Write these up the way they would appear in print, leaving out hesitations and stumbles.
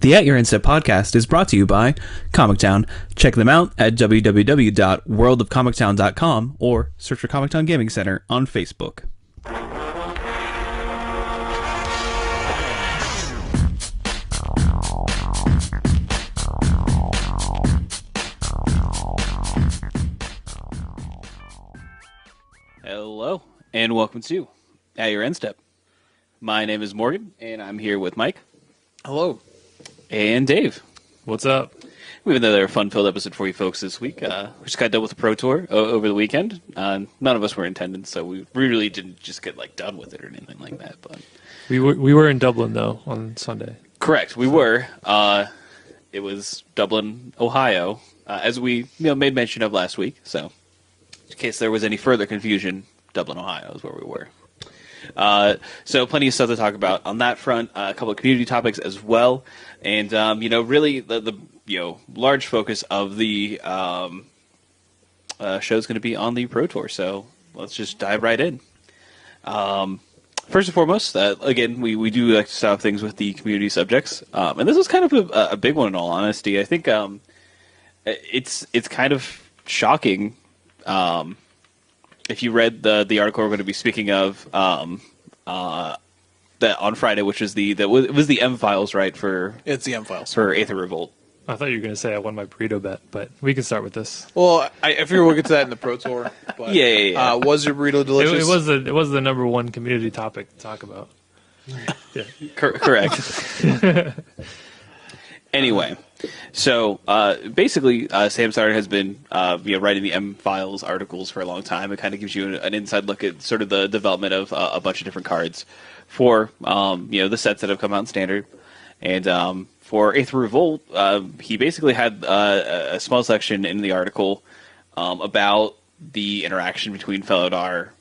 The At Your Instep podcast is brought to you by Comic Town. Check them out at www.worldofcomictown.com or search for Comic Town Gaming Center on Facebook. Hello, and welcome to At Your Instep. My name is Morgan, and I'm here with Mike. Hello. And Dave. What's up? We have another fun-filled episode for you folks this week. We just got done with the Pro Tour over the weekend. None of us were in attendance, so we really didn't just get done with it or anything like that. But we were in Dublin though on Sunday. Correct, we were. It was Dublin, Ohio, as we made mention of last week. So, in case there was any further confusion, Dublin, Ohio is where we were. So plenty of stuff to talk about on that front. A couple of community topics as well, and really the large focus of the show is going to be on the Pro Tour. So let's just dive right in. First and foremost, again, we do like to start things with the community subjects, and this is kind of a big one in all honesty. I think it's kind of shocking. If you read the article we're going to be speaking of that on Friday, which is it was the M files, right? It's the M files for Aether Revolt. I thought you were going to say I won my burrito bet, but we can start with this. Well, I figure we'll get to that in the Pro Tour. But, yeah. Was your burrito delicious? It was the number one community topic to talk about. Yeah. Correct. Anyway, so basically, Sam Stoddard has been writing the M Files articles for a long time. It kind of gives you an inside look at sort of the development of a bunch of different cards for the sets that have come out in Standard. And for Aether Revolt, he basically had a small section in the article about the interaction between Felidar,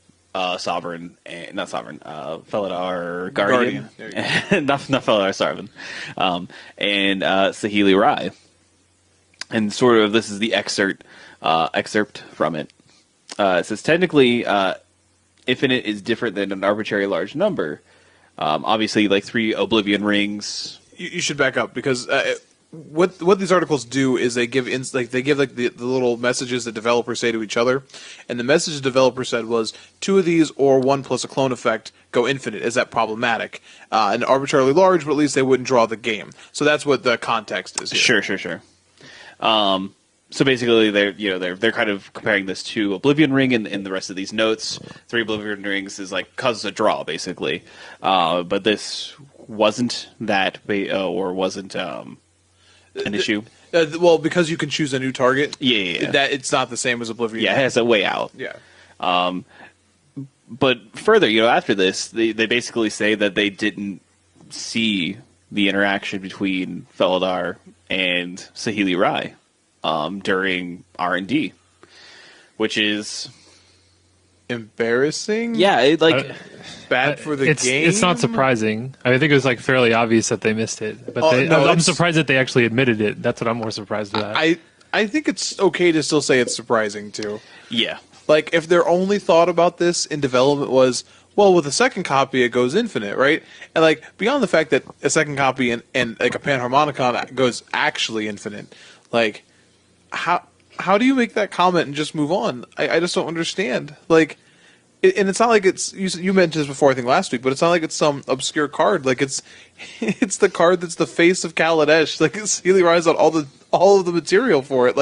Sovereign, and not Sovereign, Felidar Guardian. not Felidar Sovereign, and Saheeli Rai. And sort of this is the excerpt from it. It says, technically, infinite is different than an arbitrary large number. Obviously, 3 Oblivion rings. You should back up because what these articles do is they give the little messages that developers say to each other, and the message the developer said was 2 of these or 1 plus a clone effect go infinite. Is that problematic? And arbitrarily large, but at least they wouldn't draw the game. So that's what the context is here. Sure. So basically, they're kind of comparing this to Oblivion Ring and the rest of these notes. 3 Oblivion Rings is causes a draw basically, but this wasn't that or wasn't an issue. Well, because you can choose a new target. Yeah. That it's not the same as Oblivion. Yeah, it has a way out. Yeah. But further, after this, they basically say that they didn't see the interaction between Felidar and Saheeli Rai during R&D, which is embarrassing. Yeah, bad for the game. It's not surprising. I think it was fairly obvious that they missed it, but I'm surprised that they actually admitted it. That's what I'm more surprised at. I think it's okay to still say it's surprising too. Yeah. If their only thought about this in development was, well, with a second copy it goes infinite, right? And beyond the fact that a second copy and a Panharmonicon goes actually infinite, how do you make that comment and just move on? I just don't understand. And it's not like it's you mentioned this before I think last week, but it's not like it's some obscure card. It's the card that's the face of Kaladesh. It's Saheeli Rai's on all of the material for it.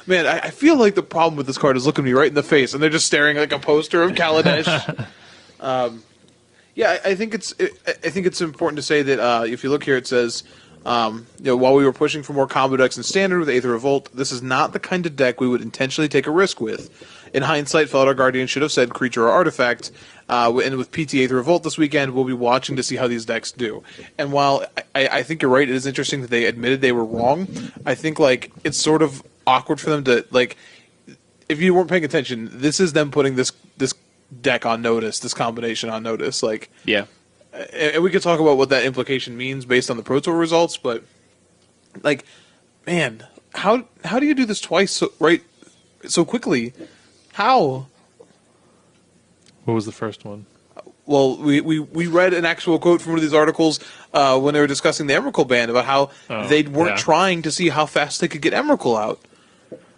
Man, I feel like the problem with this card is looking me right in the face, and they're just staring like a poster of Kaladesh. I think it's important to say that if you look here, it says, while we were pushing for more combo decks in Standard with Aether Revolt, this is not the kind of deck we would intentionally take a risk with. In hindsight, Felidar Guardian should have said creature or artifact. And with PT Aether Revolt this weekend, we'll be watching to see how these decks do. And while I think you're right, it is interesting that they admitted they were wrong. I think it's sort of awkward for them to if you weren't paying attention, this is them putting this deck on notice, this combination on notice. Yeah. And we could talk about what that implication means based on the Pro Tour results, but man, how do you do this twice so quickly? How? What was the first one? Well, we read an actual quote from one of these articles when they were discussing the Emrakul ban about how they weren't trying to see how fast they could get Emrakul out.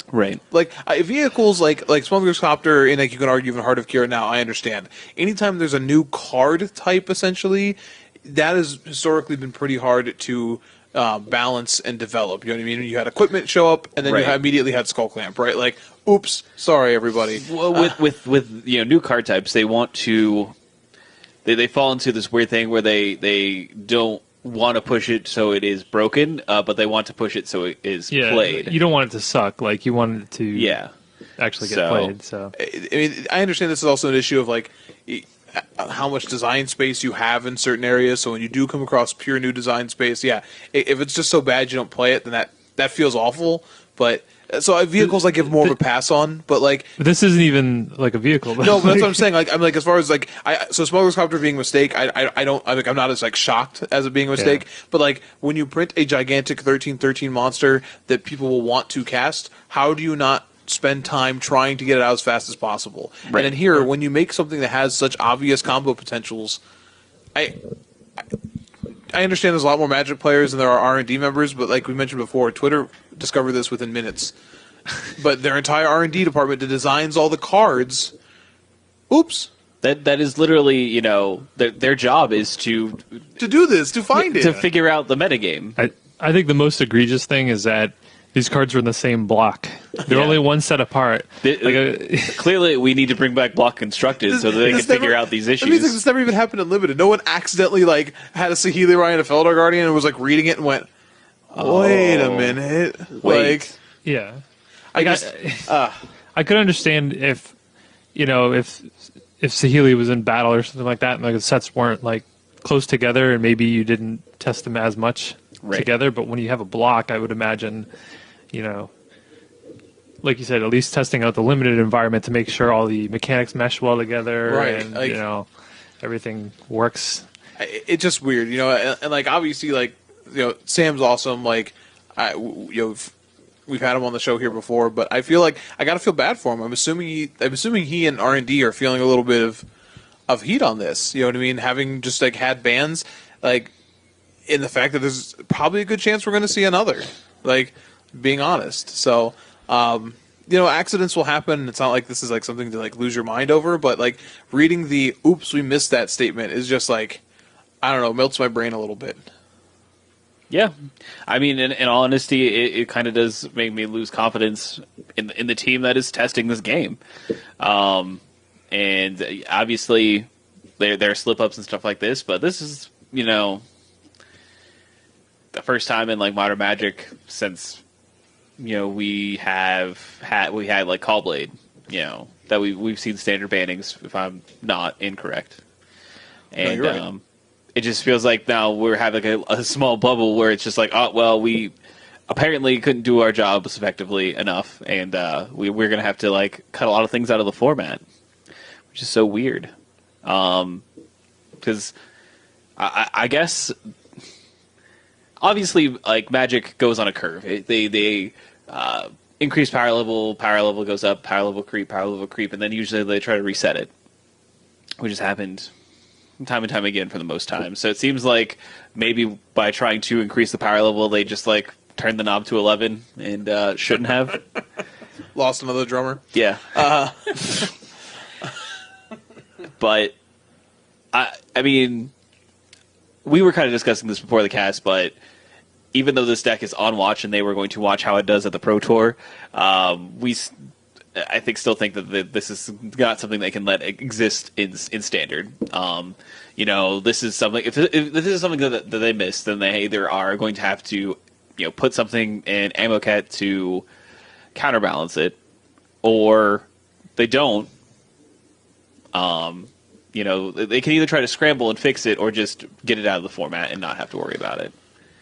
Right. Like vehicles like Smuggler's Copter and like you can argue even Heart of Kira now, I understand. Anytime there's a new card type, essentially, that has historically been pretty hard to balance and develop. You know what I mean? You had equipment show up, and then you immediately had Skull Clamp, right? Like, oops, sorry everybody. Well, with new card types, they want to. They fall into this weird thing where they don't want to push it so it is broken, but they want to push it so it is played. You don't want it to suck. Like you want it to actually get played. So I mean, I understand this is also an issue of like how much design space you have in certain areas. So when you do come across pure new design space, if it's just so bad you don't play it, then that feels awful. But so vehicles I give more of a pass on, but like this isn't even like a vehicle. No, but that's what I'm saying. Like I'm like as far as like so Smuggler's Copter being a mistake, I'm not as like shocked as it being a mistake. Yeah. But like when you print a gigantic 1313 monster that people will want to cast, how do you not spend time trying to get it out as fast as possible? Right. And then here, when you make something that has such obvious combo potentials, I understand there's a lot more Magic players than there are R&D members, but like we mentioned before, Twitter discovered this within minutes. But their entire R&D department that designs all the cards, oops. That is literally, their job is to do this, to find it. To figure out the metagame. I think the most egregious thing is that these cards are in the same block. They're only one set apart. Clearly, we need to bring back block constructed so that they can figure out these issues. It means like this never even happened in Limited. No one accidentally like had a Saheeli Ryan and a Feldar Guardian and was like reading it and went, "Wait a minute." Wait. Like, yeah. I could understand if Saheeli was in battle or something like that, and like the sets weren't like close together, and maybe you didn't test them as much together. But when you have a block, I would imagine, like you said, at least testing out the limited environment to make sure all the mechanics mesh well together, and like, everything works. It's just weird, and like obviously, like Sam's awesome. Like we've had him on the show here before, but I feel like I gotta feel bad for him. I'm assuming he and R&D are feeling a little bit of heat on this. You know what I mean? Having just like had bans, like in the fact that there's probably a good chance we're going to see another. Like being honest, so accidents will happen. It's not like this is like something to like lose your mind over, but like reading the "oops, we missed that" statement is just like, I don't know, melts my brain a little bit. Yeah, I mean, in all honesty, it kind of does make me lose confidence in the team that is testing this game, and obviously there are slip ups and stuff like this, but this is the first time in like Modern Magic since we had like Callblade, that we've seen standard bannings, if I'm not incorrect, and no, you're right. It just feels like now we're having a small bubble where it's just like, oh, well, we apparently couldn't do our jobs effectively enough, and we're going to have to like cut a lot of things out of the format, which is so weird. Because I guess obviously like Magic goes on a curve. They increase power level goes up, power level creep, and then usually they try to reset it, which has happened time and time again for the most time. So it seems like maybe by trying to increase the power level, they just like turned the knob to 11 and shouldn't have. Lost another drummer. Yeah. But I mean, we were kind of discussing this before the cast, but even though this deck is on watch and they were going to watch how it does at the Pro Tour, I still think that this is not something they can let exist in standard. This is something. If this is something that they miss, then they either are going to have to, put something in Amoket to counterbalance it, or they don't. They can either try to scramble and fix it, or just get it out of the format and not have to worry about it.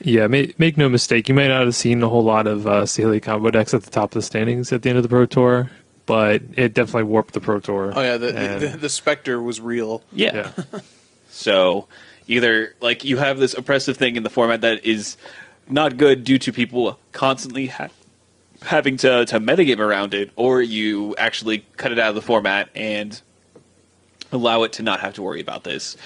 Yeah, make no mistake. You might not have seen a whole lot of Saheeli combo decks at the top of the standings at the end of the Pro Tour, but it definitely warped the Pro Tour. Oh yeah, the Spectre was real. Yeah. So either like you have this oppressive thing in the format that is not good due to people constantly having to metagame around it, or you actually cut it out of the format and allow it to not have to worry about this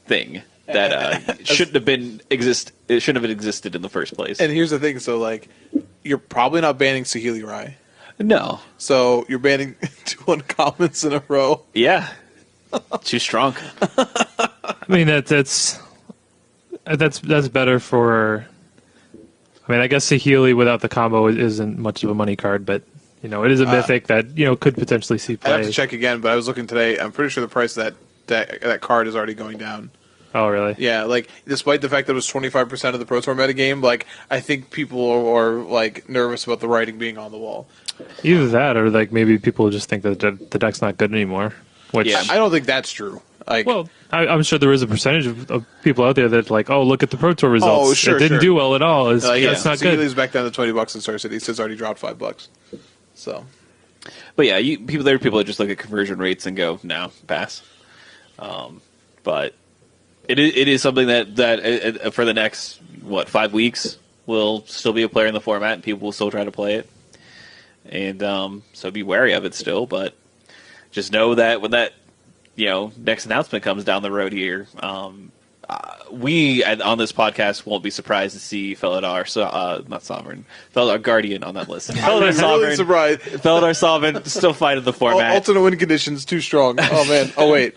thing that shouldn't have existed in the first place. And here's the thing: so like, you're probably not banning Saheeli Rai. No. So you're banning 2 uncommons in a row. Yeah. Too strong. I mean that's better for. I mean, I guess Saheeli without the combo isn't much of a money card, but it is a mythic that could potentially see play. I have to check again, but I was looking today. I'm pretty sure the price of that card is already going down. Oh, really? Yeah, like despite the fact that it was 25% of the Pro Tour metagame, like I think people are like nervous about the writing being on the wall. Either that, or like maybe people just think that the deck's not good anymore. Which I don't think that's true. Like, well, I'm sure there is a percentage of people out there that like, oh, look at the Pro Tour results. Oh, sure, it didn't do well at all. It's not good. Saheeli's back down to $20 in Star City. It's already dropped $5. So, but yeah, there are people that just look at conversion rates and go, no, pass. But it is something that for the next 5 weeks will still be a player in the format, and people will still try to play it. And so be wary of it still, but just know that when that next announcement comes down the road here, we on this podcast won't be surprised to see Felidar, not Sovereign, Felidar Guardian on that list. Felidar Sovereign, really surprised. Felidar Sovereign still fighting the format. Alternate win conditions too strong. Oh man. Oh wait.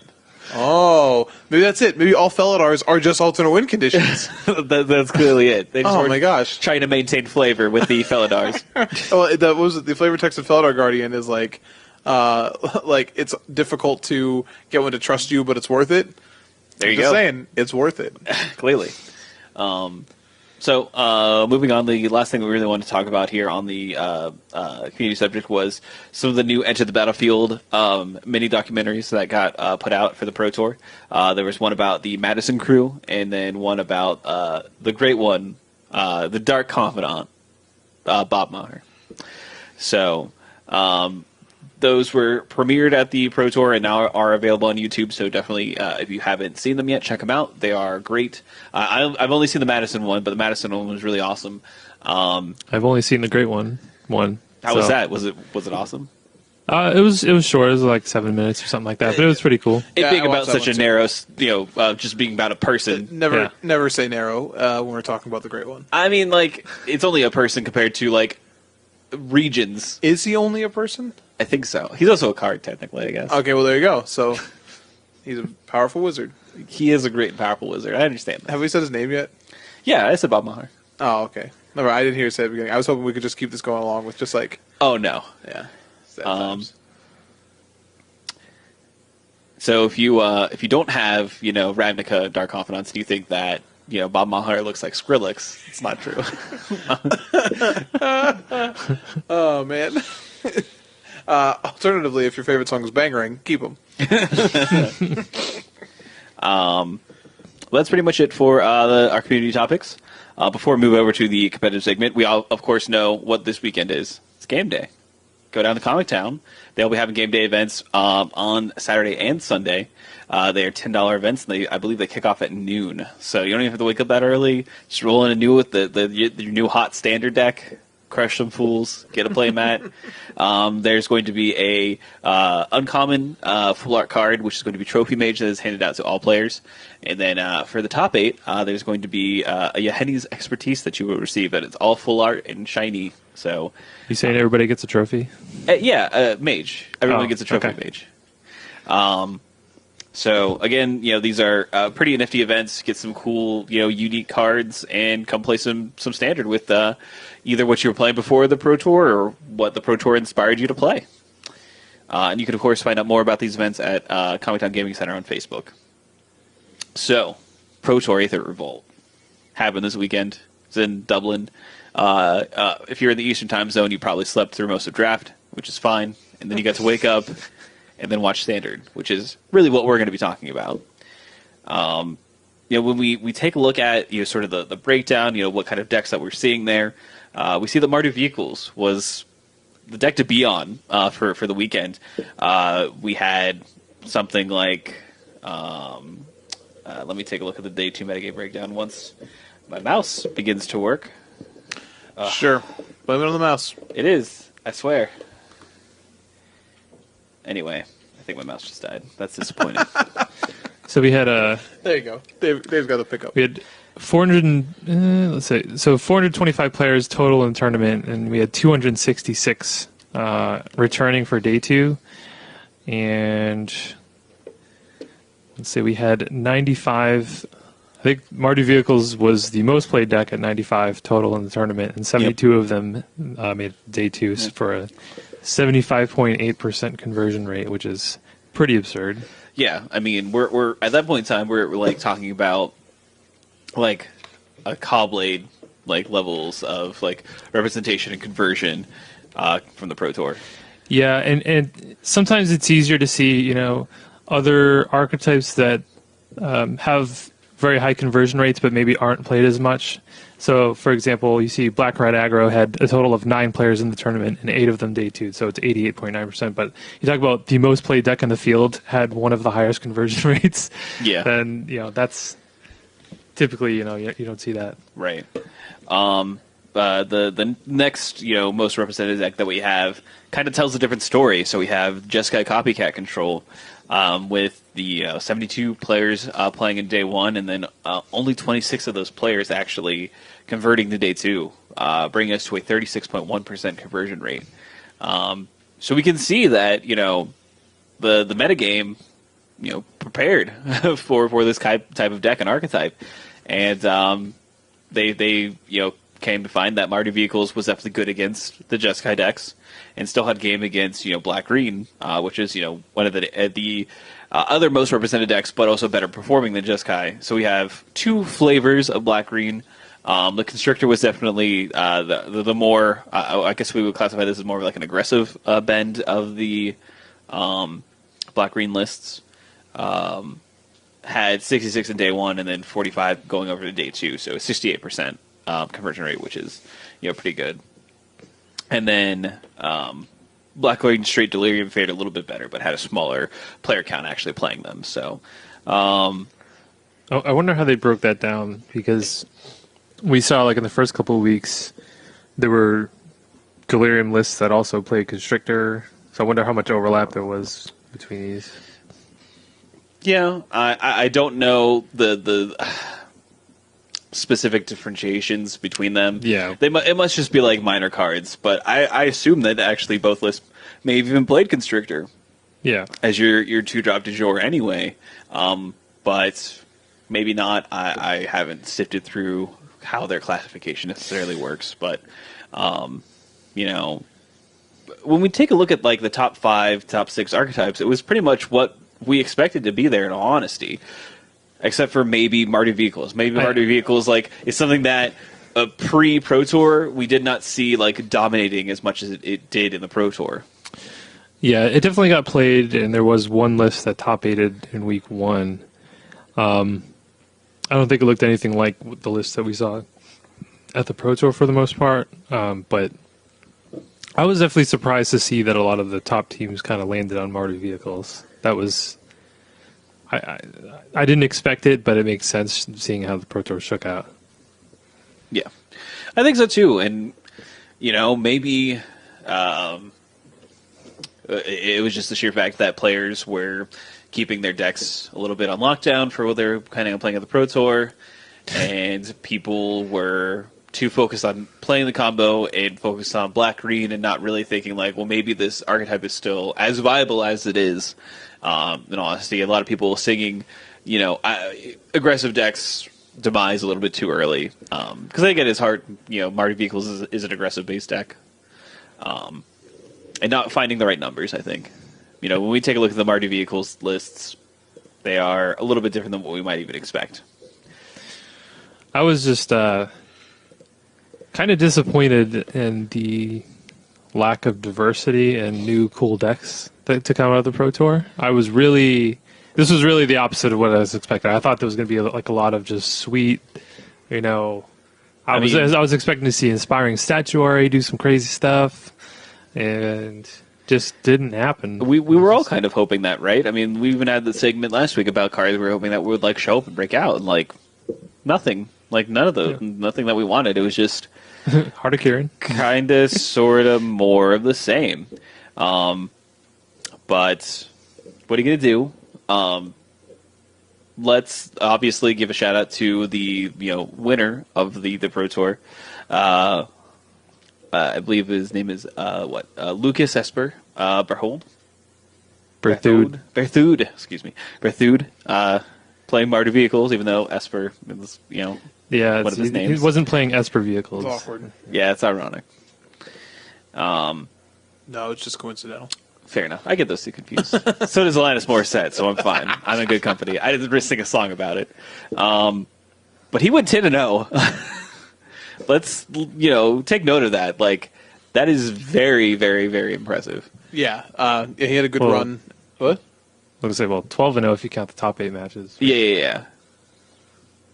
Oh, maybe that's it. Maybe all Felidars are just alternate win conditions. That's clearly it. They just oh my gosh, trying to maintain flavor with the Felidars. The flavor text of Felidar Guardian is like it's difficult to get one to trust you, but it's worth it. There you just go. Saying it's worth it. Clearly. So moving on, the last thing we really wanted to talk about here on the community subject was some of the new Enter the Battlefield mini documentaries that got put out for the Pro Tour. There was one about the Madison crew, and then one about the great one, the Dark Confidant, Bob Maher. So those were premiered at the Pro Tour and now are available on YouTube. So definitely, if you haven't seen them yet, check them out. They are great. I've only seen the Madison one, but the Madison one was really awesome. I've only seen the great one. How was that? Was it awesome? It was short. It was like 7 minutes or something like that, but it was pretty cool. It being about such a narrow, just being about a person. Never say narrow when we're talking about the great one. I mean, like, it's only a person compared to like regions. Is he only a person? I think so. He's also a card, technically, I guess. Okay, well, there you go. So, he's a powerful wizard. He is a great and powerful wizard. I understand that. Have we said his name yet? Yeah, I said Bob Maher. Oh, okay. Never. I didn't hear you say it at the beginning. I was hoping we could just keep this going along with just like... Oh, no. Yeah. Sad times. So if you don't have, Ravnica Dark Confidants, do you think that, Bob Maher looks like Skrillex? It's not true. Oh, man. Alternatively, if your favorite song is Bangarang, keep them. Well, that's pretty much it for our community topics. Before we move over to the competitive segment, we all, of course, know what this weekend is. It's game day. Go down to Comic Town. They'll be having game day events on Saturday and Sunday. They are $10 events, and I believe they kick off at noon. So you don't even have to wake up that early. Just roll in anew with your new hot standard deck. Crush some fools. Get a play mat. There's going to be a uncommon full art card, which is going to be Trophy Mage, that is handed out to all players. And then for the top 8, there's going to be a Yaheni's Expertise that you will receive. That it's all full art and shiny. So you saying everybody gets a trophy? Mage. Everyone gets a Trophy Mage. So again, these are pretty nifty events. Get some cool, unique cards, and come play some standard with either what you were playing before the Pro Tour or what the Pro Tour inspired you to play. And you can, of course, find out more about these events at Comic Town Gaming Center on Facebook. So, Pro Tour Aether Revolt happened this weekend. It's in Dublin. If you're in the Eastern Time Zone, you probably slept through most of draft, which is fine. And then you got to wake up and then watch Standard, which is really what we're going to be talking about. When we take a look at sort of the breakdown, what kind of decks that we're seeing there, we see that Mardu Vehicles was the deck to be on for the weekend. We had something like, let me take a look at the Day 2 metagame breakdown once my mouse begins to work. Sure. Blame it on the mouse. It is, I swear. Anyway, I think my mouse just died. That's disappointing. So we had There you go. Dave's got the pickup. we had 400 let's say so 425 players total in the tournament, and we had 266 returning for day 2, and let's say we had 95. I think Mardu Vehicles was the most played deck at 95 total in the tournament, and 72 of them made day 2 for a 75.8% conversion rate, which is pretty absurd. Yeah, I mean, we're at that point in time we're like talking about like a Cobblade like levels of like representation and conversion from the Pro Tour. Yeah, and sometimes it's easier to see, other archetypes that have very high conversion rates but maybe aren't played as much. So, for example, you see Black Red Aggro had a total of 9 players in the tournament, and 8 of them day 2, so it's 88.9%. But you talk about the most played deck in the field had one of the highest conversion rates. Yeah. Then, that's typically, you don't see that. Right. The next, most represented deck that we have kind of tells a different story. So we have Jeskai Copycat Control with the 72 players playing in day 1, and then only 26 of those players actually converting to day 2, bringing us to a 36.1% conversion rate. So we can see that, the metagame, prepared for this type of deck and archetype. And they came to find that Mardu Vehicles was definitely good against the Jeskai decks, and still had game against Black Green, which is one of the other most represented decks, but also better performing than Jeskai. So we have 2 flavors of Black Green. The Constrictor was definitely the more I guess we would classify this as more of like an aggressive bend of the Black Green lists. Had 66 in day 1 and then 45 going over to day 2, so 68% conversion rate, which is pretty good. And then Black Green Straight Delirium fared a little bit better, but had a smaller player count actually playing them. So I wonder how they broke that down, because we saw like in the first couple of weeks there were Delirium lists that also played Constrictor. So I wonder how much overlap there was between these. Yeah, I don't know the specific differentiations between them. Yeah, it must just be like minor cards, but I assume that actually both lists may have even played Constrictor. Yeah, as your 2-drop du jour anyway, but maybe not. I haven't sifted through how their classification necessarily works, but when we take a look at like the top 5, top 6 archetypes, it was pretty much what we expected to be there, in all honesty, except for maybe Mardu Vehicles. Maybe Mardu Vehicles is something that pre-Pro Tour we did not see like dominating as much as it did in the Pro Tour. Yeah, it definitely got played, and there was one list that top-8'd in week 1. I don't think it looked anything like the list that we saw at the Pro Tour for the most part, but I was definitely surprised to see that a lot of the top teams kind of landed on Mardu Vehicles. That was... I didn't expect it, but it makes sense seeing how the Pro Tour shook out. Yeah, I think so too. And, maybe it was just the sheer fact that players were keeping their decks a little bit on lockdown for what they're planning on playing at the Pro Tour, and people were too focused on playing the combo and focused on Black Green and not really thinking like, well, maybe this archetype is still as viable as it is. In all honesty, a lot of people singing, aggressive decks demise a little bit too early. Because again, it's hard. Mardu Vehicles is an aggressive base deck, and not finding the right numbers. I think, when we take a look at the Mardu Vehicles lists, they are a little bit different than what we might even expect. I was just kind of disappointed in the lack of diversity and new cool decks to come out of the Pro Tour. This was really the opposite of what I was expecting. I thought there was going to be like a lot of just sweet, I was expecting to see Inspiring Statuary do some crazy stuff, and just didn't happen. We were all kind of hoping that, right? I mean, we even had the segment last week about cards we were hoping that would like show up and break out, and like nothing, like none of nothing that we wanted. It was just Heart of Kieran, kind of, sort of, more of the same. But what are you gonna do? Let's obviously give a shout out to the winner of the Pro Tour. I believe his name is Lucas Esper Berthold. Berthoud, excuse me. Berthoud, playing Mardu vehicles, even though Esper was, one of his names. He wasn't playing Esper vehicles. It's awkward. Yeah, it's ironic. No, it's just coincidental. Fair enough. I get those two confused. So does Alanis Morissette, so I'm fine. I'm in good company. I didn't sing a song about it. But he went 10-0. Let's, take note of that. Like, that is very, very, very impressive. Yeah, he had a good run. What? I was going to say, 12-0 if you count the top 8 matches. Yeah.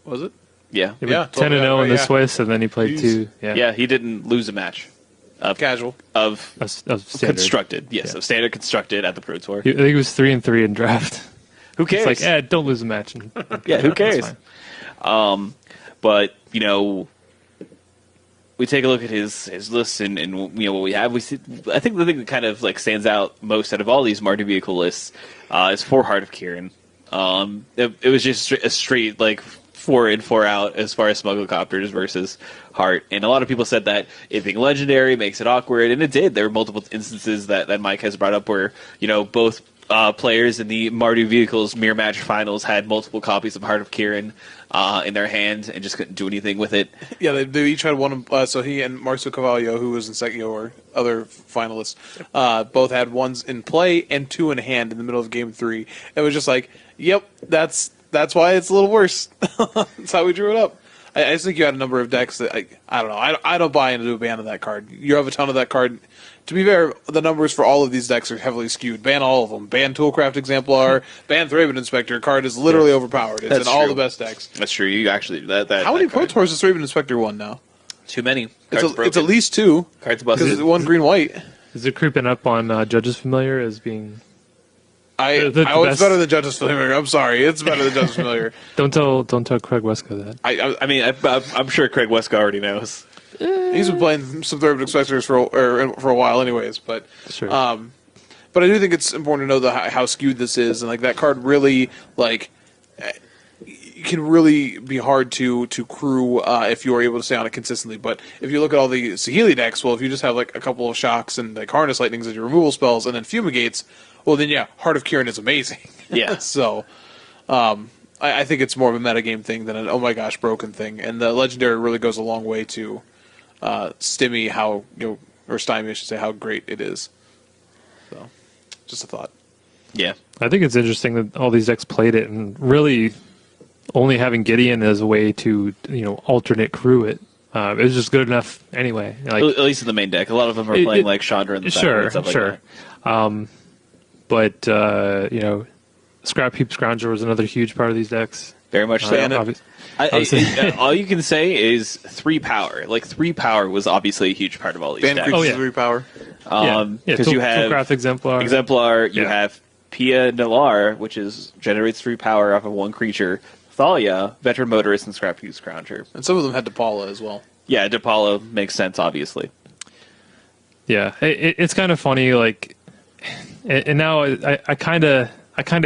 Was it? Yeah. 10-0 in the Swiss, and then he played 2. Yeah, he didn't lose a match. Casual. Of constructed. Yes, Yeah. of standard constructed at the Pro Tour. I think he was 3-3 in draft. Who cares? It's like, don't lose a match. Yeah, who cares? But, we take a look at his list and what we have. We see, I think the thing that kind of stands out most out of all these Mardu vehicle lists is for Heart of Kirin. It was just a straight 4 in, 4 out as far as Smugglecopters versus Heart, and a lot of people said that it being legendary makes it awkward, and it did. There were multiple instances that Mike has brought up where both players in the Mardu vehicles mirror match finals had multiple copies of Heart of Kirin in their hand and just couldn't do anything with it. Yeah, they each had one. So he and Marcio Cavallo, who was in second or other finalists, both had ones in play and 2 in hand in the middle of game 3. It was just like, yep, that's why it's a little worse. That's how we drew it up. I just think you had a number of decks that I don't know. I don't buy into a ban of that card. You have a ton of that card. To be fair, the numbers for all of these decks are heavily skewed. Ban all of them. Ban Toolcraft Exemplar. Ban Thraben Inspector. Card is literally overpowered. It's in all the best decks. That's true. You actually How many Pro Tours has Thraben Inspector won now? Too many. It's at least 2. Cards busted. Because it's 1 green white. Is it creeping up on Judges Familiar as being... It's better than Judges Familiar. I'm sorry. It's better than Judges Familiar. Don't tell Craig Wesco that. I'm sure Craig Wesco already knows. He's been playing some Thraben Inspectors for a while anyways. But sure. But I do think it's important to know how skewed this is. And that card really, can really be hard to crew if you are able to stay on it consistently. But if you look at all the Saheeli decks, well, if you just have a couple of shocks and Harness Lightnings as your removal spells and then Fumigates, well, then yeah, Heart of Kirin is amazing. Yeah. So, I think it's more of a metagame thing than an oh my gosh broken thing. And the Legendary really goes a long way to stymie how or stymie, I should say, how great it is. So, just a thought. Yeah. I think it's interesting that all these decks played it and really only having Gideon as a way to alternate crew it. It was just good enough anyway. At least in the main deck, a lot of them are playing Chandra in the side and stuff like that. But Scrap Heap Scrounger was another huge part of these decks. Very much so. All you can say is 3 power. 3 power was obviously a huge part of all these decks. Oh, yeah. 3 power. Because you have Toolcraft Exemplar. You have Pia Nalar, which generates 3 power off of 1 creature. Thalia, Veteran Motorist, and Scrap Heap Scrounger. And some of them had DePaula as well. Yeah, DePaula makes sense, obviously. Yeah, it's kind of funny, and now I kind of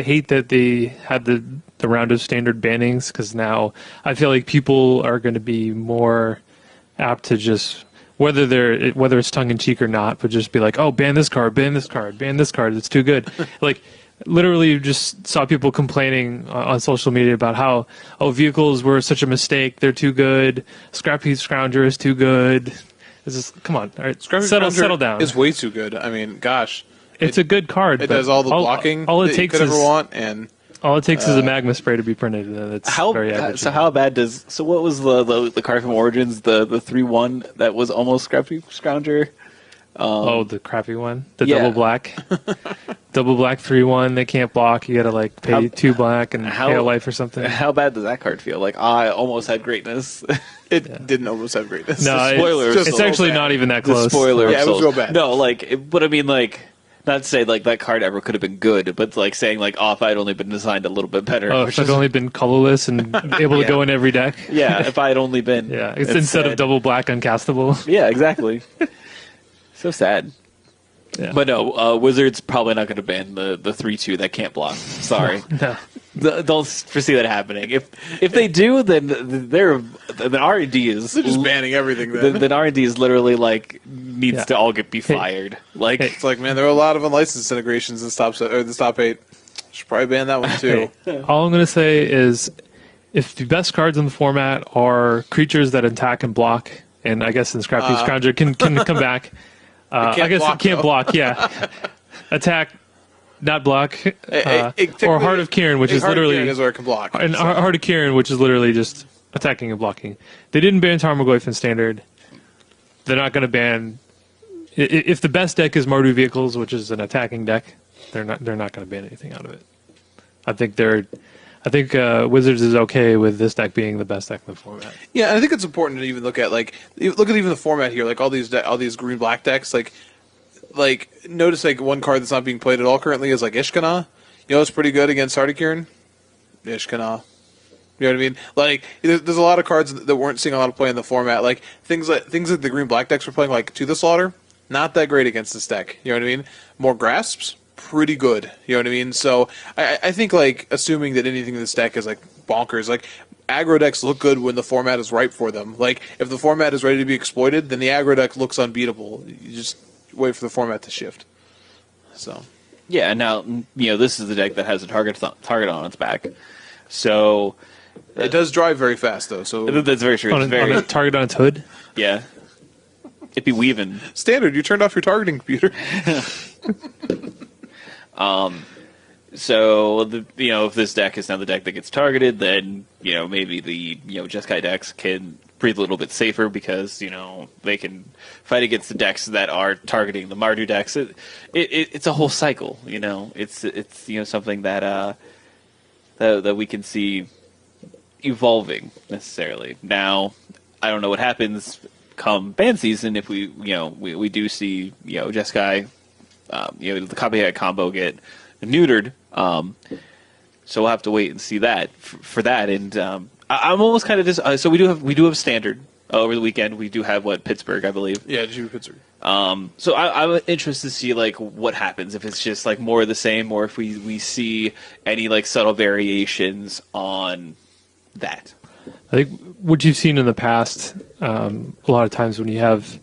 hate that they had the round of standard bannings, because now I feel like people are going to be more apt to just whether it's tongue in cheek or not, but just be like, oh, ban this card, ban this card, ban this card, it's too good. Literally, you just saw people complaining on social media about how vehicles were such a mistake, they're too good, Scrap Heap Scrounger is too good. It's just, come on, all right, settle down. It's way too good. I mean, gosh. It's a good card. It does all the blocking that you could ever want, and all it takes is a magma spray to be printed, and it's very average. So how bad does? So what was the card from Origins? The 3/1 that was almost Scrappy Scrounger. The crappy one, double black, 3/1. They can't block. You gotta pay 2 black and pay a life or something. How bad does that card feel? I almost had greatness. It didn't almost have greatness. No, spoiler. It's actually not even that close. The spoiler. Yeah, it was real bad. No, but I mean, not to say that card ever could have been good, but saying if I had only been designed a little bit better. Oh, if I'd only been colorless and able to go in every deck. Yeah, if I had only been. Yeah, it's instead of double black uncastable. Yeah, exactly. So sad. Yeah. But no, Wizards probably not going to ban the 3/2 that can't block. Sorry. No. Don't foresee that happening. If they do, then R&D is They're just banning everything then. then R&D is literally like needs Yeah. to all be fired. Like It's like, man, there are a lot of unlicensed integrations in this top 8. Should probably ban that one too. All I'm going to say is if the best cards in the format are creatures that attack and block, and I guess in Scrappy Scrounger can come back. I guess block, it can't though. block, yeah. Attack, not block. Or technically, Heart of Kieran, which is Heart of literally... Kieran is where it can block. And Heart of Kieran, which is literally just attacking and blocking. They didn't ban Tarmogoyf in Standard. They're not going to ban... If the best deck is Mardu Vehicles, which is an attacking deck, they're not going to ban anything out of it. I think Wizards is okay with this deck being the best deck in the format. Yeah, and I think it's important to even look at even the format here, like all these green black decks, like notice like one card that's not being played at all currently is like Ishkana. You know, it's pretty good against Heart of Kieran. Ishkana. You know what I mean? Like there's a lot of cards that weren't seeing a lot of play in the format. Like things that the green black decks were playing, like To the Slaughter, not that great against this deck. You know what I mean? More Grasps, pretty good. You know what I mean? So I think like assuming that anything in this deck is like bonkers, like aggro decks look good when the format is ripe for them. Like if the format is ready to be exploited, then the aggro deck looks unbeatable. You just wait for the format to shift. So yeah, and now this is the deck that has a target on its back. So it does drive very fast though. So that's very true. On a target on its hood? Yeah. It'd be weaving. Standard, you turned off your targeting computer. So if this deck is now the deck that gets targeted, then maybe the Jeskai decks can breathe a little bit safer because they can fight against the decks that are targeting the Mardu decks. It's a whole cycle. It's something that that we can see evolving necessarily. Now, I don't know what happens come ban season if we do see Jeskai, the copycat combo get neutered. So we'll have to wait and see that for that. And I'm almost kind of just so we do have Standard over the weekend. We do have Pittsburgh, I believe. Yeah, GP Pittsburgh. So I'm interested to see what happens, if it's just more of the same, or if we see any subtle variations on that. I think what you've seen in the past, a lot of times when you have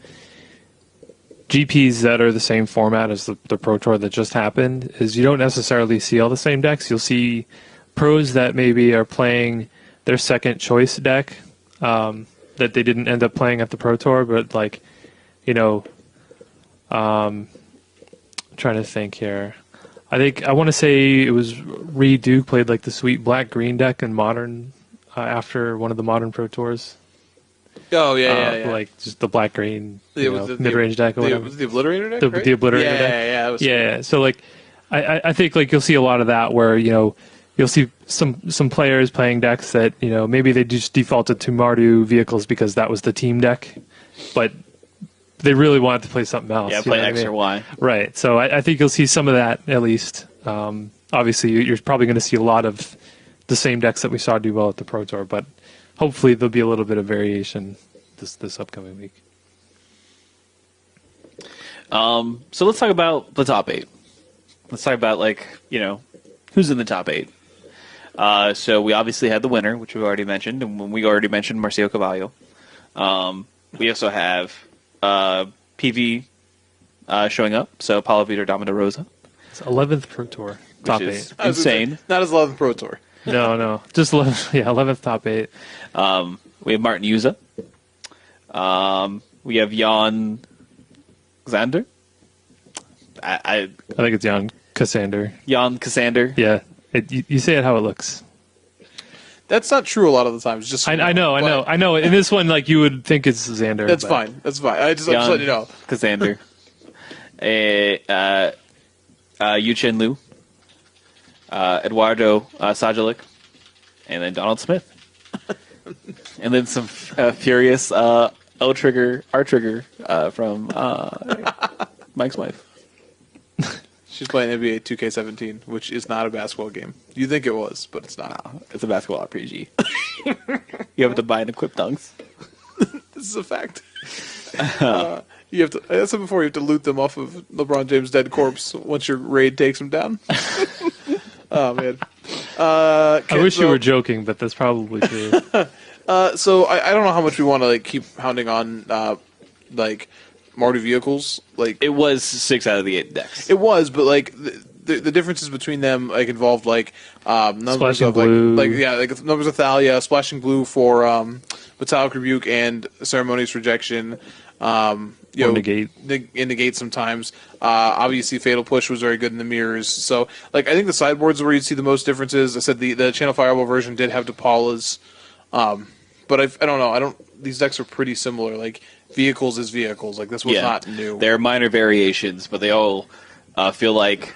GPs that are the same format as the Pro Tour that just happened, is you don't necessarily see all the same decks. You'll see pros that maybe are playing their second choice deck that they didn't end up playing at the Pro Tour, but trying to think here. I want to say it was Reed Duke played the sweet black-green deck in Modern after one of the Modern Pro Tours. Oh, yeah. Like just the black-green The mid-range deck or whatever. The Obliterator deck, The Obliterator deck? Yeah. So, I think, you'll see a lot of that where, you'll see some players playing decks that, maybe they just defaulted to Mardu Vehicles because that was the team deck, but they really wanted to play something else. Yeah, play X or Y. Right. So I think you'll see some of that at least. Obviously, you're probably going to see a lot of the same decks that we saw do well at the Pro Tour, but hopefully there'll be a little bit of variation this upcoming week. So let's talk about the top 8. Let's talk about who's in the top 8. So we obviously had the winner, which we've already mentioned, and we already mentioned Marcio Cavallo. We also have PV showing up, so Paulo Vitor Domino Rosa. It's 11th Pro Tour, top 8. Insane. Not as 11th Pro Tour. No, just 11th top 8. We have Martin Yuza. We have Jan Xander. I think it's Jan Cassander. Jan Cassander. Yeah, you say it how it looks. That's not true a lot of the times. Just I know. In this one, you would think it's Xander. That's fine. I'm just letting you know. Cassander. Yu Chen Liu. Eduardo Sajalik. And then Donald Smith. And then some furious R-Trigger from Mike's wife. She's playing NBA 2K17, which is not a basketball game. You think it was, but it's not. No, it's a basketball RPG. You have to buy and equip dunks. This is a fact. You have to. I said before, you have to loot them off of LeBron James' dead corpse once your raid takes him down. Oh man. I wish you were joking, but that's probably true. So I don't know how much we want to like keep hounding on like Mardu vehicles. Like It was 6 out of the 8 decks. it was, but like the differences between them like involved like numbers Splashing of Blue. like numbers of Thalia, Splashing Blue for Metallic Rebuke and Ceremonious Rejection. Or negate. Negate sometimes. Obviously, Fatal Push was very good in the mirrors. So, like, I think the sideboards are where you'd see the most differences. I said the Channel Fireball version did have DePaula's, but I don't know. These decks are pretty similar. Like, vehicles is vehicles. Like, this was not new. There are minor variations, but they all feel like,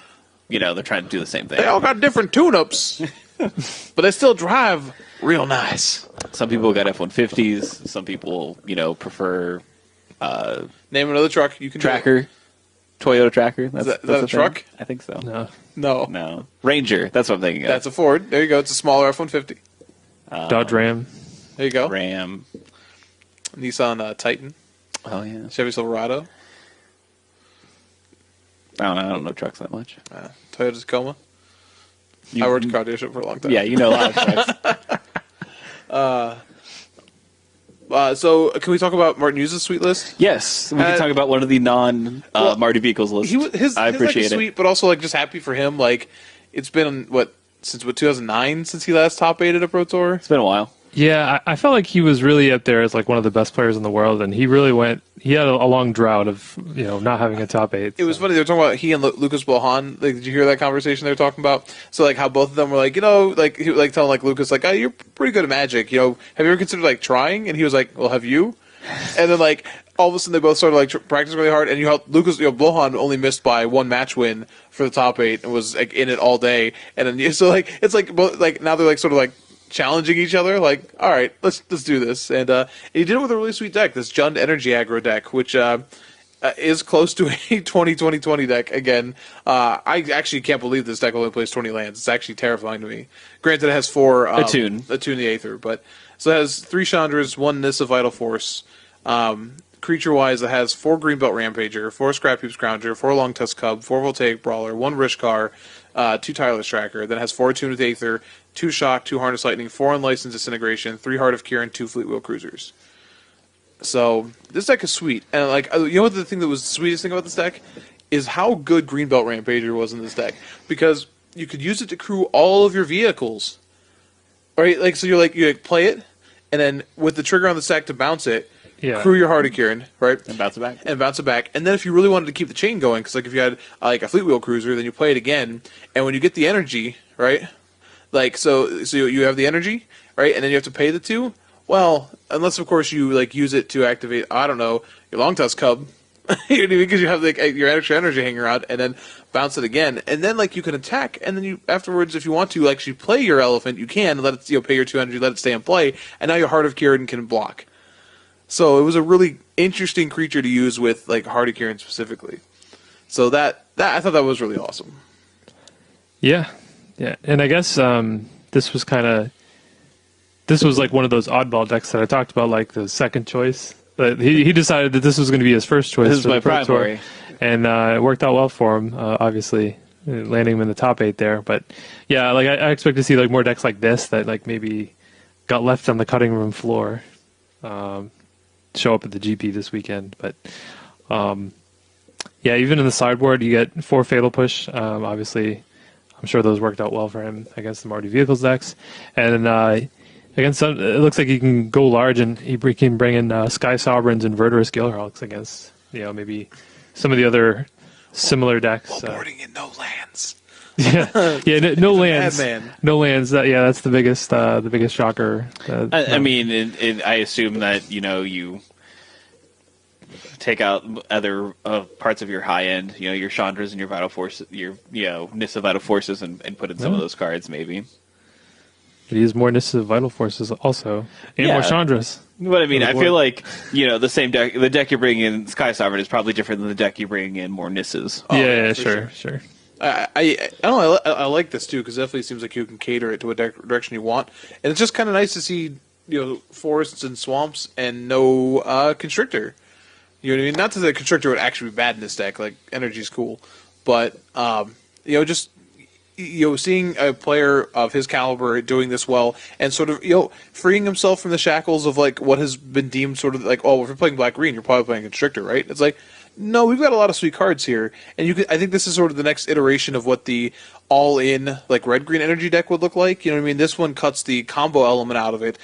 they're trying to do the same thing. They all got different tune-ups, but they still drive real nice. Some people got F-150s. Some people, prefer... Name another truck you can Tracker. Toyota Tracker. Is that a truck? I think so. No. Ranger. That's what I'm thinking of. That's a Ford. There you go. It's a smaller F-150. Dodge Ram. There you go. Ram. Nissan Titan. Oh, yeah. Chevy Silverado. I don't know trucks that much. Toyota Tacoma. I worked at a car dealership for a long time. Yeah, you know a lot of trucks. So, can we talk about Martin Hughes' sweet list? Yes, we can talk about one of the non-Marty vehicles list. I appreciate it. Sweet, but also like just happy for him. Like, it's been since 2009 since he last top 8 at a Pro Tour. It's been a while. Yeah, I felt like he was really up there as like one of the best players in the world, and he really went. He had a long drought of not having a top 8. It was funny. They were talking about he and Lucas Bohan. Like, did you hear that conversation they were talking about? So like how both of them were like, like he like telling like Lucas like, oh, you're pretty good at Magic. Have you ever considered like trying? And he was like, well, have you? And then like all of a sudden they both started like practicing really hard. And Lucas Bohan only missed by 1 match win for the top 8 and was like in it all day. And then so like it's like both like now they're like sort of like challenging each other, like, all right, let's do this. And he did it with a really sweet deck, this Jund Energy aggro deck, which is close to a 20 deck. Again, I actually can't believe this deck only plays 20 lands. It's actually terrifying to me. Granted, it has 4 Attune the Aether, but so it has 3 Chandras, 1 Nissa Vital Force. Creature-wise, it has 4 Greenbelt Rampager, 4 Scrap Heap Scrounger, 4 Long Tusk Cub, 4 Voltaic Brawler, 1 Rishkar, 2 Tireless Tracker. Then it has 4 Attune with Aether, 2 Shock, 2 Harness Lightning, 4 Unlicensed Disintegration, 3 Heart of Kieran, 2 Fleet Wheel Cruisers. So this deck is sweet, and like what the thing that was the sweetest thing about this deck is how good Greenbelt Rampager was in this deck, because you could use it to crew all of your vehicles. Right, like so you play it, and then with the trigger on the stack to bounce it. Yeah. Crew your Heart of Kieran, right? And bounce it back. And then if you really wanted to keep the chain going, because like if you had like a Fleet Wheel Cruiser, then you play it again, and when you get the energy, right? Like so you have the energy, right? And then you have to pay the 2. Well, unless of course you like use it to activate, I don't know, your Long Tusk Cub, because you have like your extra energy hanging around, and then bounce it again, and then like you can attack, and then you afterwards, if you want to actually play your elephant, you can let it pay your 2 energy, let it stay in play, and now your Heart of Kieran can block. So it was a really interesting creature to use with like Heart of Kieran specifically. So that I thought that was really awesome. Yeah, and I guess this was like one of those oddball decks that I talked about, like the second choice. But he decided that this was going to be his first choice. This is for my the Pro primary. Tour, and it worked out well for him. Obviously, landing him in the top 8 there. But yeah, like I expect to see like more decks like this that like maybe got left on the cutting room floor. Show up at the GP this weekend, but yeah, even in the sideboard you get 4 Fatal Push. Obviously, I'm sure those worked out well for him against the Marty Vehicles decks, and against some, it looks like he can go large and he can bring in Sky Sovereigns and Verdurous Gilhawks against maybe some of the other similar decks. Boarding in no lands. Yeah, no lands. Madman. No lands. That's the biggest shocker. I mean, I assume that you take out other parts of your high end, your Chandras and your Vital Force, your Nissa Vital Forces, and put in some of those cards maybe. It is more Nissa Vital Forces also, and more Chandras. But I mean, I feel like the same deck, the deck you're bringing in Sky Sovereign is probably different than the deck you're bringing in more Nissas. Sure. I don't know. I like this too because it definitely seems like you can cater it to a direction you want, and it's just kind of nice to see forests and swamps and no constrictor. You know what I mean? Not that the Constrictor would actually be bad in this deck. Like, energy's cool. But, just, seeing a player of his caliber doing this well and sort of, freeing himself from the shackles of, like, what has been deemed sort of like, oh, if you're playing Black-Green, you're probably playing Constrictor, right? It's like, no, we've got a lot of sweet cards here. And I think this is sort of the next iteration of what the all-in, like, red-green energy deck would look like. You know what I mean? This one cuts the combo element out of it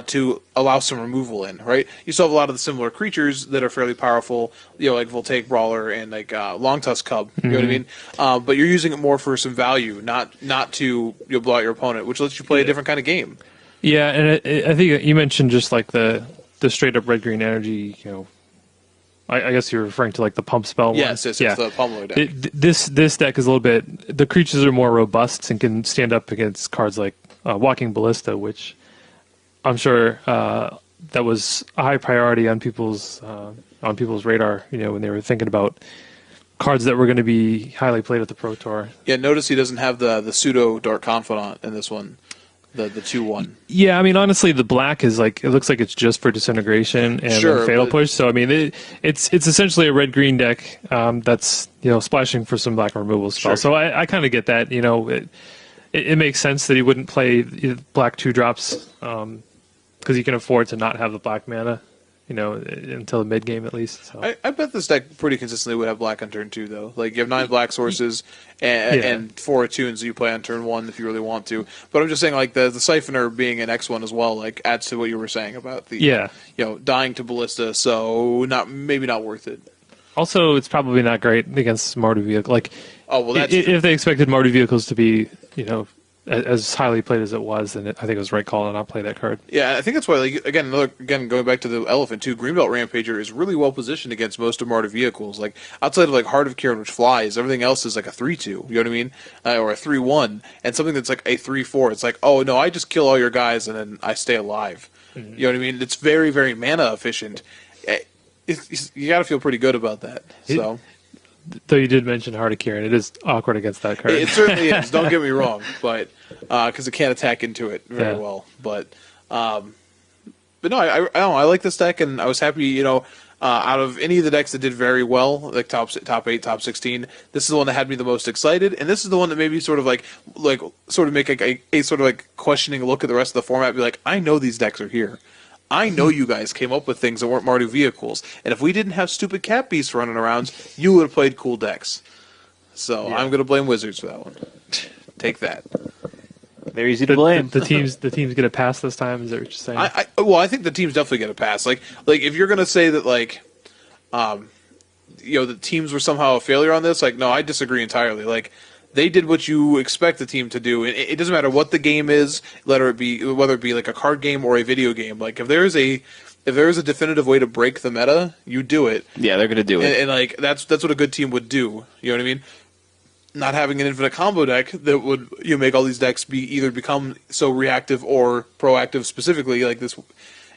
to allow some removal in, right? You still have a lot of the similar creatures that are fairly powerful, like Voltaic Brawler and, like, Long Tusk Cub. You know what I mean? But you're using it more for some value, not to blow out your opponent, which lets you play a different kind of game. Yeah, and I think you mentioned just, like, the straight-up red-green energy, I guess you're referring to like the pump spell one. Yes, it's the Pummeler deck. This deck is a little bit. The creatures are more robust and can stand up against cards like Walking Ballista, which I'm sure that was a high priority on people's radar. When they were thinking about cards that were going to be highly played at the Pro Tour. Yeah, notice he doesn't have the pseudo Dark Confidant in this one. The 2/1. Yeah, I mean, honestly, the black is like, it looks like it's just for Disintegration and Fatal Push. So, I mean, it's essentially a red-green deck that's, splashing for some black removal spells. Sure. So I kind of get that. It makes sense that he wouldn't play black 2-drops because he can afford to not have the black mana. Until the mid game at least. So. I bet this deck pretty consistently would have black on turn 2 though. Like you have 9 black sources and 4 attunes that you play on turn 1 if you really want to. But I'm just saying like the Siphoner being an X1 as well like adds to what you were saying about the dying to Ballista. So maybe not worth it. Also, it's probably not great against Mardu vehicle. Like, that's if they expected Mardu vehicles to be as highly played as it was, then I think it was the right call to not play that card. Yeah, I think that's why, like, again, going back to the Elephant, too, Greenbelt Rampager is really well positioned against most of Mardu vehicles. Like, outside of, like, Heart of Kirin, which flies, everything else is, like, a 3-2, you know what I mean? Or a 3-1, and something that's, like, a 3-4. It's like, oh, no, I just kill all your guys, and then I stay alive. Mm-hmm. You know what I mean? It's very, very mana efficient. You got to feel pretty good about that, so... Though you did mention Heart of Kirin, it is awkward against that card. It certainly is. Don't get me wrong, but because it can't attack into it very well. But no, I like this deck, and I was happy. Out of any of the decks that did very well, like top 8, top 16, this is the one that had me the most excited, and this is the one that made me sort of make a sort of like questioning look at the rest of the format. Be like, I know these decks are here. I know you guys came up with things that weren't Mardu vehicles, and if we didn't have stupid cat beasts running around, you would have played cool decks. So I'm going to blame Wizards for that one. Take that. They're easy to blame. The teams get a pass this time. Is that what you're saying? I think the teams definitely get a pass. Like if you're going to say that the teams were somehow a failure on this, like no, I disagree entirely. Like. They did what you expect the team to do. It doesn't matter what the game is, whether it be like a card game or a video game. Like if there is a definitive way to break the meta, you do it. Yeah, they're gonna do it. And like that's what a good team would do. You know what I mean? Not having an infinite combo deck that would make all these decks either become so reactive or proactive specifically like this.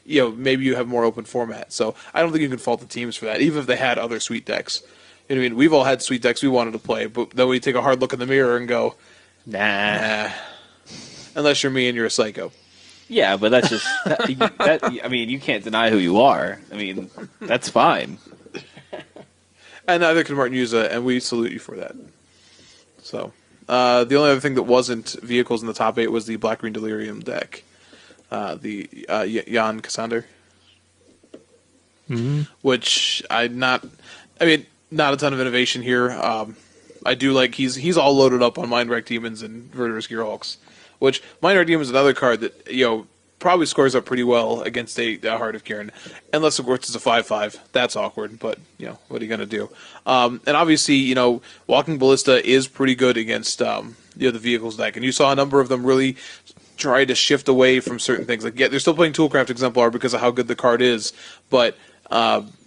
Maybe you have more open format. So I don't think you can fault the teams for that, even if they had other sweet decks. You know what I mean? We've all had sweet decks we wanted to play, but then we take a hard look in the mirror and go, nah. Unless you're me and you're a psycho. Yeah, but that's just I mean, you can't deny who you are. I mean, that's fine. And neither can Martin Yuza, and we salute you for that. So, the only other thing that wasn't vehicles in the top 8 was the Black Green Delirium deck, the Jan Cassander, which not a ton of innovation here. I do like he's all loaded up on Mindwreck Demons and Verdurous Gearhulks, which Mindwreck Demons is another card that probably scores up pretty well against a Heart of Kirin, unless of course it's a 5/5. That's awkward, but what are you gonna do? And obviously Walking Ballista is pretty good against the vehicles deck, and you saw a number of them really try to shift away from certain things. Like they're still playing Toolcraft Exemplar because of how good the card is, but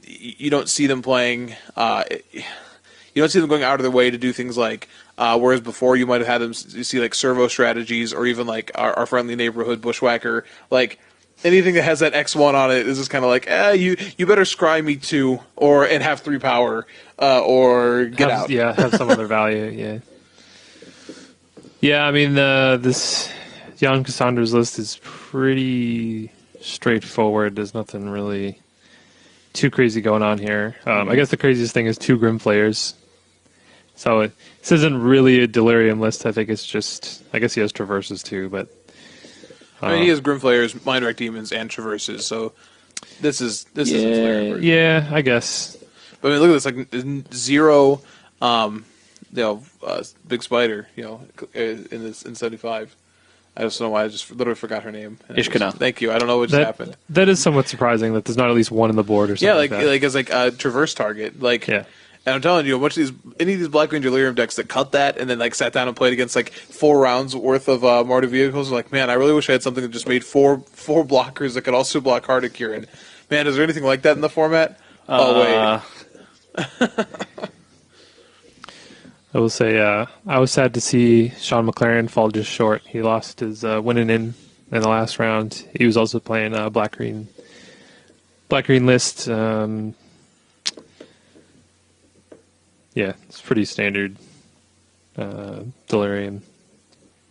you don't see them playing. You don't see them going out of their way to do things like. Whereas before, you might have had them see like servo strategies, or even like our friendly neighborhood Bushwhacker. Like anything that has that X1 on it is just kind of like, you better scry me 2 and have 3 power, or get out. Yeah, have some other value. Yeah. Yeah, I mean this Jan Cassandra's list is pretty straightforward. There's nothing really too crazy going on here. I guess the craziest thing is 2 Grim Flayers. So this isn't really a Delirium list. I think it's just, I guess he has Traverses too, but... I mean, he has Grim Flayers, Mindwreck Demons, and Traverses, so this is his Flayer version. Yeah, I guess. But I mean, look at this, like 0, Big Spider, in 75. I just don't know why I just literally forgot her name. Ishkana. Thank you. I don't know what just happened. That is somewhat surprising that there's not at least one on the board or something. Yeah, like that. like as a traverse target. Yeah. And I'm telling you, any of these Black Green Delirium decks that cut that and then like sat down and played against like 4 rounds worth of Mardu vehicles, are like, man, I really wish I had something that just made four blockers that could also block Hardic. And man, is there anything like that in the format? Oh wait. I will say, I was sad to see Sean McLaren fall just short. He lost his winning in the last round. He was also playing black green list. Yeah, it's pretty standard Delirium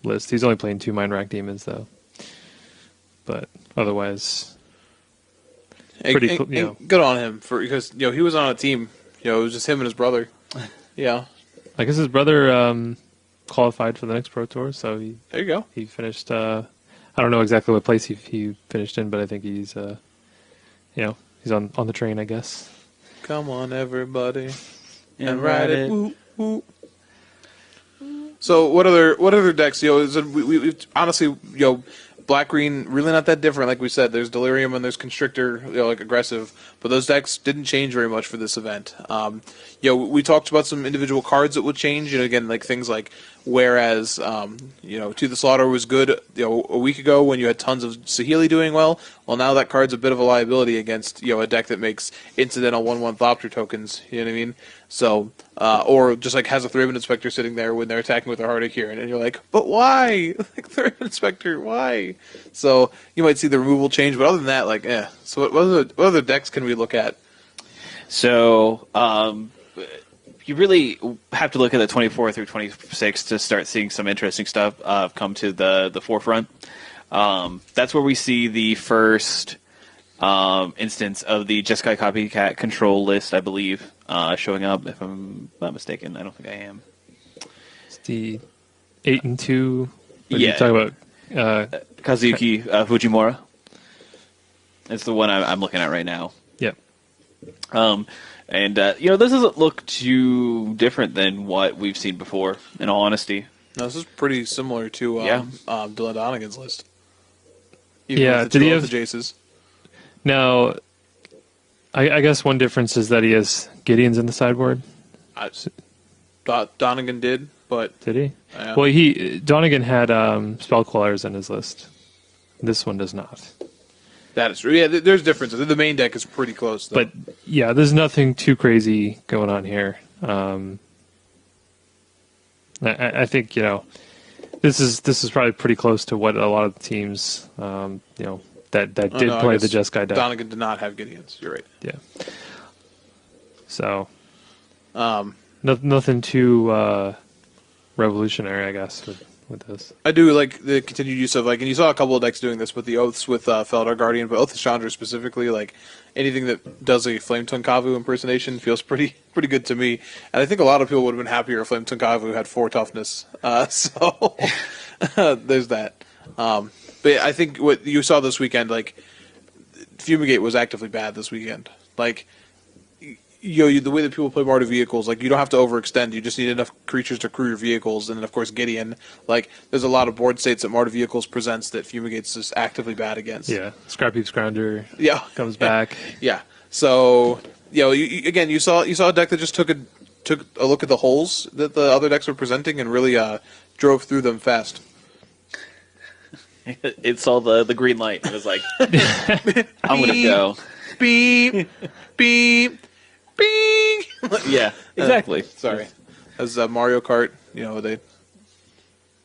list. He's only playing 2 Mindwreck Demons though, but otherwise, pretty cool. Good on him because he was on a team. It was just him and his brother. Yeah. I guess his brother qualified for the next Pro Tour, so there you go. He finished. I don't know exactly what place he finished in, but I think he's he's on the train, I guess. Come on, everybody, and ride it. Woo, woo. So what other decks? We honestly, Black Green really not that different. Like we said, there's Delirium and there's Constrictor, like aggressive, but those decks didn't change very much for this event. We talked about some individual cards that would change. Again, like things like whereas To the Slaughter was good a week ago when you had tons of Saheeli doing well. Well, now that card's a bit of a liability against a deck that makes incidental 1/1 Thopter tokens. You know what I mean? So or just like has a Thraben Inspector sitting there when they're attacking with their Hardic and you're like, but why? Like Thraben Inspector, why? So you might see the removal change, but other than that, So what other decks can we look at? So you really have to look at the 24 through 26 to start seeing some interesting stuff come to the forefront. That's where we see the first instance of the Jeskai Copycat control list, I believe, showing up. If I'm not mistaken, I don't think I am. It's the 8 and 2. What yeah, are you talking about? Kazuki Fujimura. It's the one I'm looking at right now. Yep. This doesn't look too different than what we've seen before, in all honesty. No, this is pretty similar to Dylan Donegan's list. Even did he have the Jaces? Now, I guess one difference is that he has Gideon's in the sideboard. Donegan did, but... Did he? Yeah. Well, Donegan had Spell Quellers in his list. This one does not. That is true. Yeah, there's differences. The main deck is pretty close, though. But, yeah, there's nothing too crazy going on here. I think, this is probably pretty close to what a lot of the teams, that did play the Jeskai deck. Donegan did not have Gideons. You're right. Yeah. So, nothing too revolutionary, I guess, with this. I do like the continued use of, and you saw a couple of decks doing this with the Oaths with Feldar Guardian, but Oath of Chandra specifically, anything that does a Flame Tongue Kavu impersonation feels pretty good to me. And I think a lot of people would have been happier if Flame Tongue Kavu had 4 toughness. So there's that. But I think what you saw this weekend, Fumigate was actively bad this weekend. The way that people play Mardu vehicles, you don't have to overextend. You just need enough creatures to crew your vehicles, and then of course Gideon. There's a lot of board states that Mardu vehicles presents that Fumigate's just actively bad against. Yeah, Scrap Heap Scrounger. Comes yeah. back. Yeah. So you saw a deck that just took a look at the holes that the other decks were presenting and really drove through them fast. It saw the green light. It was like, I'm going to go. Beep, beep, beep. Yeah, exactly. Sorry. As Mario Kart, they...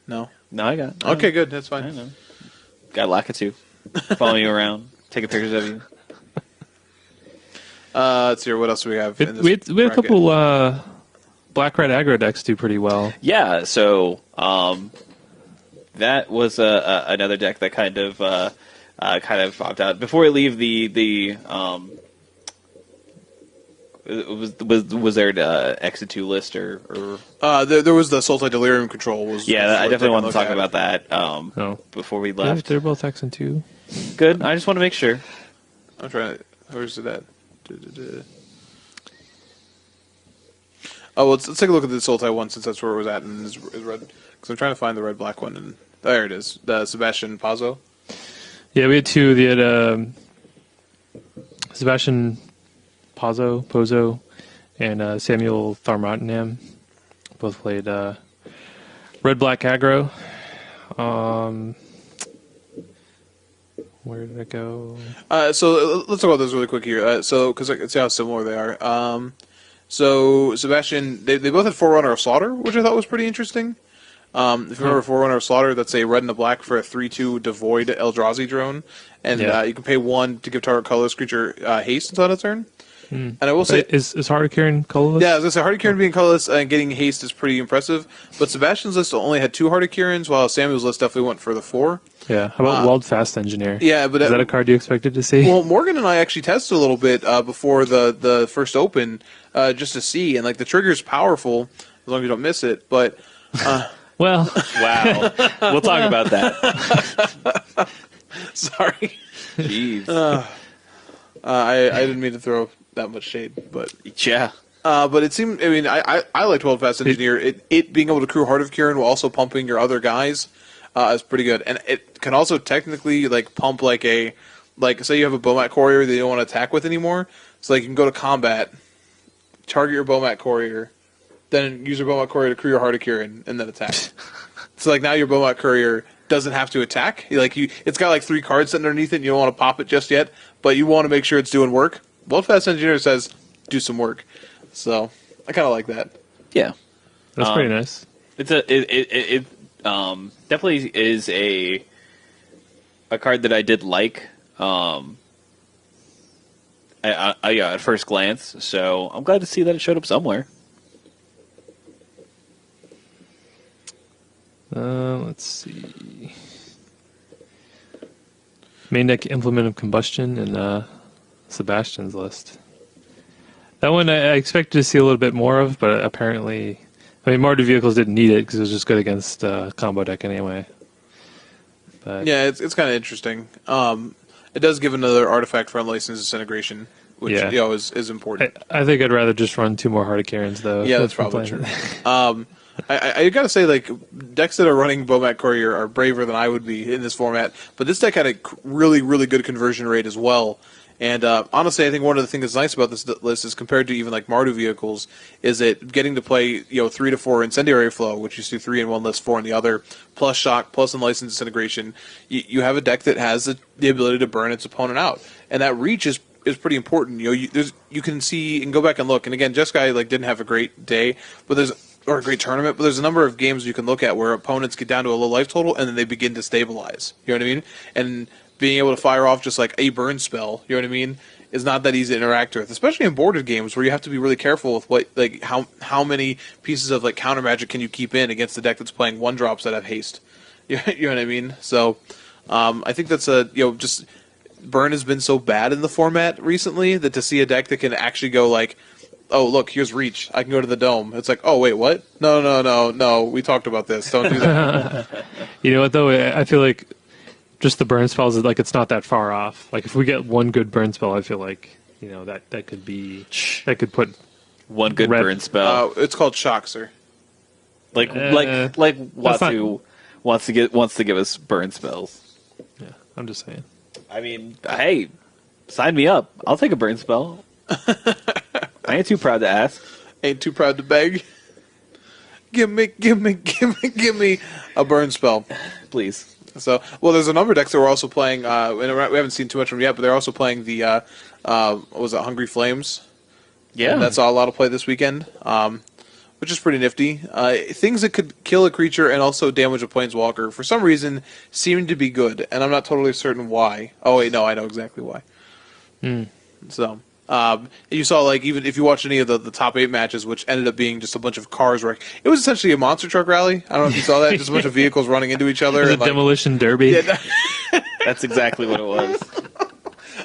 No? No, I got it. Okay, good. That's fine. I know. Got Lakitu. Following you around. Taking pictures of you. Let's see. What else do we have in this we had a couple black-red aggro decks do pretty well. Yeah, so... that was another deck that kind of popped out. Before we leave the Was there an X2 list or? There was the Sultai Delirium control. Yeah, I definitely want to talk about that Oh. before we Yeah, left. they're both X and 2. Good. I just want to make sure. I'm trying to. Where's it at? Oh, well, let's take a look at the Sultai one since that's where it was at and is red. Because I'm trying to find the red-black one. And there it is. The Sebastian Pazzo. Yeah, we had 2. They had Sebastian Pozo, and Samuel Tharmottenham. Both played red-black aggro. Where did it go? So let's talk about this really quick here. Because I can see how similar they are. So Sebastian, they both had Forerunner of Slaughter, which I thought was pretty interesting. If you remember Forerunner of Slaughter, that's a red and a black for a 3/2 devoid Eldrazi drone, and you can pay 1 to give target colorless creature haste until its turn. And I will say, is Hardikiran colorless? yeah, I was gonna say Hardikiran being colorless and getting haste is pretty impressive. But Sebastian's list only had 2 Hardikirans, while Samuel's list definitely went for the 4. Yeah. How about Weld Fast Engineer? Yeah, but is that a card you expected to see? Well, Morgan and I actually tested a little bit before the first open, just to see, and like the trigger's powerful as long as you don't miss it. But well, Wow. We'll talk about that. sorry, Jeez. I didn't mean to throw that much shade, but Yeah. but it seemed. I mean, I liked World Fast Engineer. It being able to crew Heart of Kieran while also pumping your other guys is pretty good, and it can also technically like pump like say you have a Bomat Courier that you don't want to attack with anymore. So like you can go to combat, target your Bomat Courier, then use your Bomat Courier to crew your Heart of Kieran, and then attack. So like now your Bomat Courier doesn't have to attack. It's got like 3 cards sitting underneath it, and you don't want to pop it just yet, but you want to make sure it's doing work. World Fast Engineer says do some work. So I kind of like that. Yeah. that's pretty nice. It's it definitely is a card that I did like. At first glance, so I'm glad to see that it showed up somewhere. Let's see. Main deck Implement of Combustion and Sebastian's list. That one I expected to see a little bit more of, but apparently, Mardu vehicles didn't need it because it was just good against combo deck anyway. But Yeah, it's kind of interesting. It does give another artifact for unlicensed disintegration, which is important. I think I'd rather just run 2 more Hardikarans though. Yeah, that's probably true. I gotta say, like, decks that are running Bomat Courier are braver than I would be in this format, but this deck had a really, really good conversion rate as well. And honestly, I think one of the things that's nice about this list is compared to even like Mardu vehicles, is it getting to play 3 to 4 Incendiary Flow, which you see 3 in one list, 4 in the other, plus Shock, plus Unlicensed Disintegration. You have a deck that has the ability to burn its opponent out, and that reach is pretty important. You can see and go back and look. And again, Jeskai didn't have a great day, or a great tournament, but there's a number of games you can look at where opponents get down to a low life total and then they begin to stabilize. You know what I mean? And being able to fire off just like a burn spell, you know what I mean, is not that easy to interact with, especially in boarded games where you have to be really careful with how many pieces of counter magic can you keep in against the deck that's playing 1-drops that have haste. You know what I mean? So I think that's just burn has been so bad in the format recently that to see a deck that can actually go oh, look, here's reach. I can go to the dome. It's like, oh, wait, what? No. We talked about this. Don't do that. You know what, though? I feel like just the burn spells, it's not that far off. If we get one good burn spell, I feel like, that could be... That could put... One good burn spell. It's called Shock, sir. Watu wants to give us burn spells. Yeah, I'm just saying. I mean, hey, sign me up. I'll take a burn spell. I ain't too proud to ask. Ain't too proud to beg. Give me a burn spell, please. So, there's a number of decks that we're also playing. And we haven't seen too much of them yet, but they're also playing the what was it, Hungry Flames? Yeah, and that's a lot of play this weekend, which is pretty nifty. Things that could kill a creature and also damage a planeswalker for some reason seem to be good, and I'm not totally certain why. Oh wait, no, I know exactly why. So. You saw, even if you watch any of the top 8 matches, which ended up being just a bunch of cars wreck. It was essentially a monster truck rally. I don't know if you saw that. Just a bunch of vehicles running into each other. It was a demolition derby. Yeah, that's exactly what it was.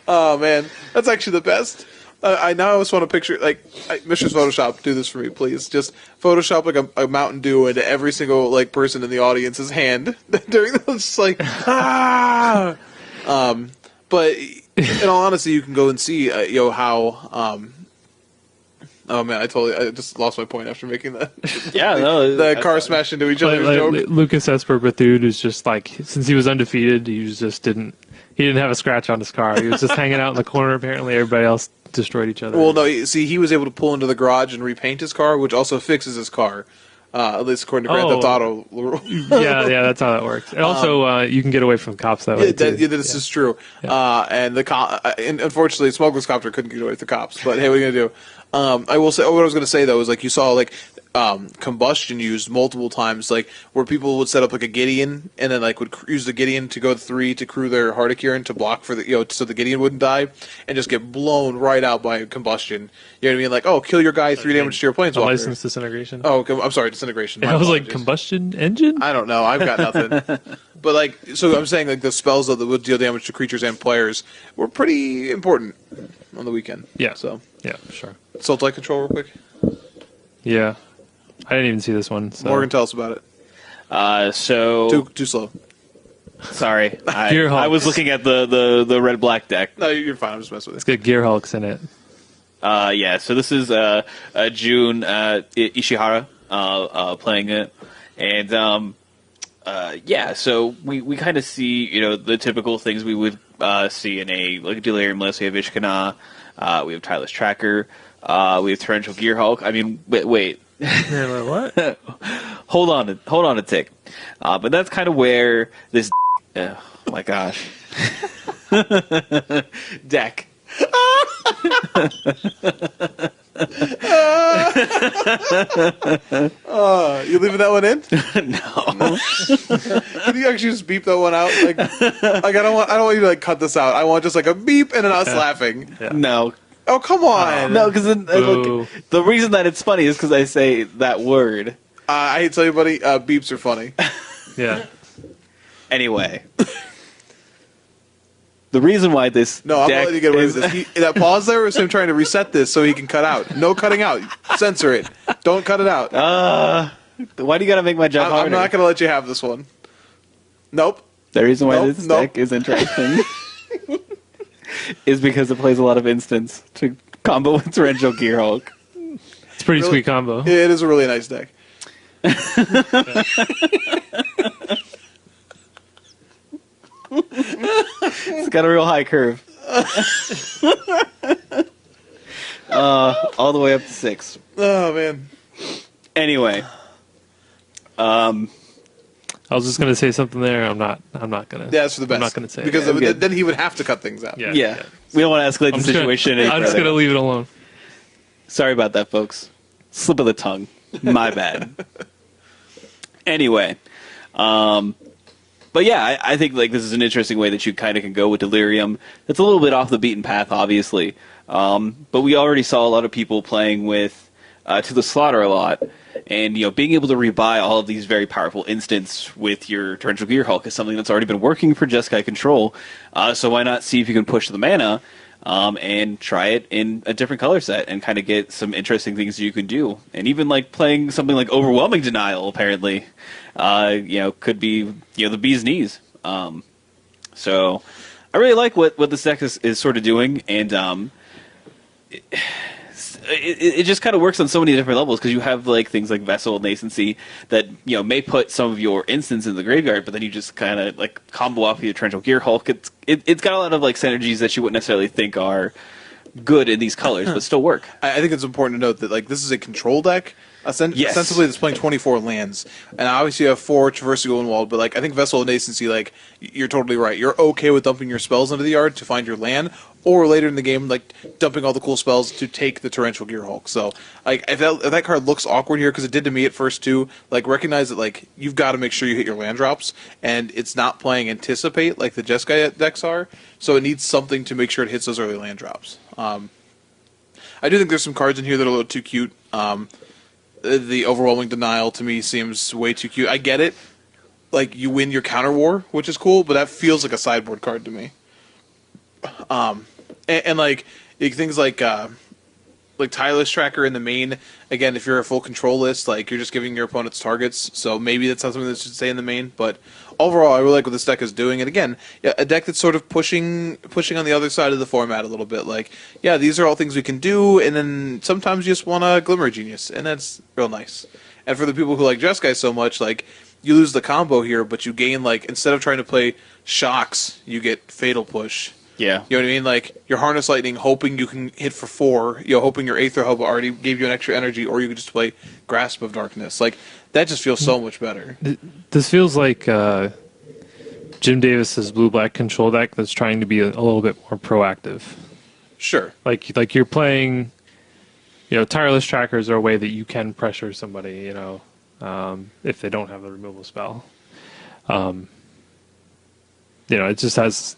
Oh, man. That's actually the best. I now just want to picture, like, Mr. Photoshop, do this for me, please. Just Photoshop, like, a Mountain Dew into every single, like, person in the audience's hand during those, just like, ah! But, in all honesty, you can go and see, how, oh, man, I just lost my point after making that. Yeah, no. The car smash into each other's joke. Lucas Esper Bethune is just like, since he was undefeated, he didn't have a scratch on his car. He was just hanging out in the corner. Apparently, everybody else destroyed each other. Well, no, see, he was able to pull into the garage and repaint his car, which also fixes his car. At least according to Grand Theft Auto. yeah, that's how that works. And also, you can get away from cops that way, too. This is true. Yeah. And unfortunately, Smuggler's Copter couldn't get away with the cops. But hey, what are you going to do? I will say, what I was going to say, though, is like you saw, like, combustion used multiple times, like where people would set up like a Gideon and then like would use the Gideon to go 3 to crew their Hardikiran to block for the so the Gideon wouldn't die and just get blown right out by combustion. You know what I mean? Like, oh, kill your guy, 3 damage to your planeswalker. License disintegration. Oh, I'm sorry, disintegration. I was like, combustion engine? I don't know. I've got nothing. But like, so I'm saying like the spells that would deal damage to creatures and players were pretty important on the weekend. Yeah. So yeah, sure. Sultai control real quick. Yeah. I didn't even see this one. So. Morgan, tell us about it. So too slow. Sorry, I was looking at the red black deck. No, you're fine. I'm just messing with It's got Gear Hulks in it. Yeah. So this is June Ishihara playing it, and yeah. So we kind of see the typical things we would see in a like Delirium list. We have Ishkana, we have Tireless Tracker, we have Torrential Gear Hulk. I mean, wait. What? hold on a tick. But that's kind of where this oh my gosh deck you leaving that one in? No. Can you actually just beep that one out? Like I don't want you to like cut this out. I want just like a beep and then us laughing. Yeah. No. Oh, come on. No, because look, the reason that it's funny is because I say that word. I hate to tell you, buddy, beeps are funny. Yeah. Anyway. The reason why this No, I'm going to let you get away with this. That pause there was him trying to reset this so he can cut out. No cutting out. Censor it. Don't cut it out. Why do you got to make my job harder? I'm not going to let you have this one. Nope. The reason why this deck is interesting is because it plays a lot of instants to combo with Torrential Gear Hulk. It's a pretty sweet combo. It is a really nice deck. It's got a real high curve. All the way up to 6. Oh, man. Anyway. I was just going to say something there. I'm not going to. Yeah, that's for the best. I'm not going to say because it. then he would have to cut things out. Yeah. We don't want to escalate the situation. I'm just going to leave it alone. Sorry about that, folks. Slip of the tongue. My bad. Anyway. But yeah, I think like this is an interesting way that you kind of can go with Delirium. It's a little bit off the beaten path, obviously. But we already saw a lot of people playing with To the Slaughter a lot. And, being able to rebuy all of these very powerful instants with your Torrential Gear Hulk is something that's already been working for Jeskai Control. So why not see if you can push the mana and try it in a different color set and kind of get some interesting things you can do. And even like playing something like Overwhelming Denial, apparently, could be, the bee's knees. So I really like what this deck is sort of doing. And it just kind of works on so many different levels because you have like things like Vessel and Nascency that may put some of your instants in the graveyard, but then you just kind of like combo off your Torrential Gear Hulk. It's got a lot of like synergies that you wouldn't necessarily think are good in these colors, but still work. I think it's important to note that like this is a control deck. Ostensibly, it's playing 24 lands, and obviously you have 4 Traversible and Walled. But like I think Vessel and Nascency, like you're totally right. You're okay with dumping your spells into the yard to find your land, or later in the game, like dumping all the cool spells to take the Torrential Gear Hulk. So like if that card looks awkward here, because it did to me at first too, like recognize that like you've got to make sure you hit your land drops, and it's not playing Anticipate like the Jeskai decks are. So it needs something to make sure it hits those early land drops. I do think there's some cards in here that are a little too cute. The Overwhelming Denial to me seems way too cute. I get it. Like, you win your counter war, which is cool, but that feels like a sideboard card to me. And like, things like tireless tracker in the main. Again, if you're a full control list, like you're just giving your opponents targets, so maybe that's not something that should stay in the main. But overall, I really like what this deck is doing. And again, yeah, a deck that's sort of pushing on the other side of the format a little bit. Like, yeah, these are all things we can do, and then sometimes you just want a Glimmer Genius, and that's real nice. And for the people who like Jeskai so much, like you lose the combo here, but you gain like instead of trying to play Shocks, you get Fatal Push. Yeah. You know what I mean? Like, your Harness Lightning, hoping you can hit for 4, hoping your Aether Hub already gave you an extra energy, or you could just play Grasp of Darkness. Like, that just feels so much better. This feels like Jim Davis's blue-black control deck that's trying to be a little bit more proactive. Sure. Like you're playing, tireless trackers are a way that you can pressure somebody, if they don't have the removal spell. It just has...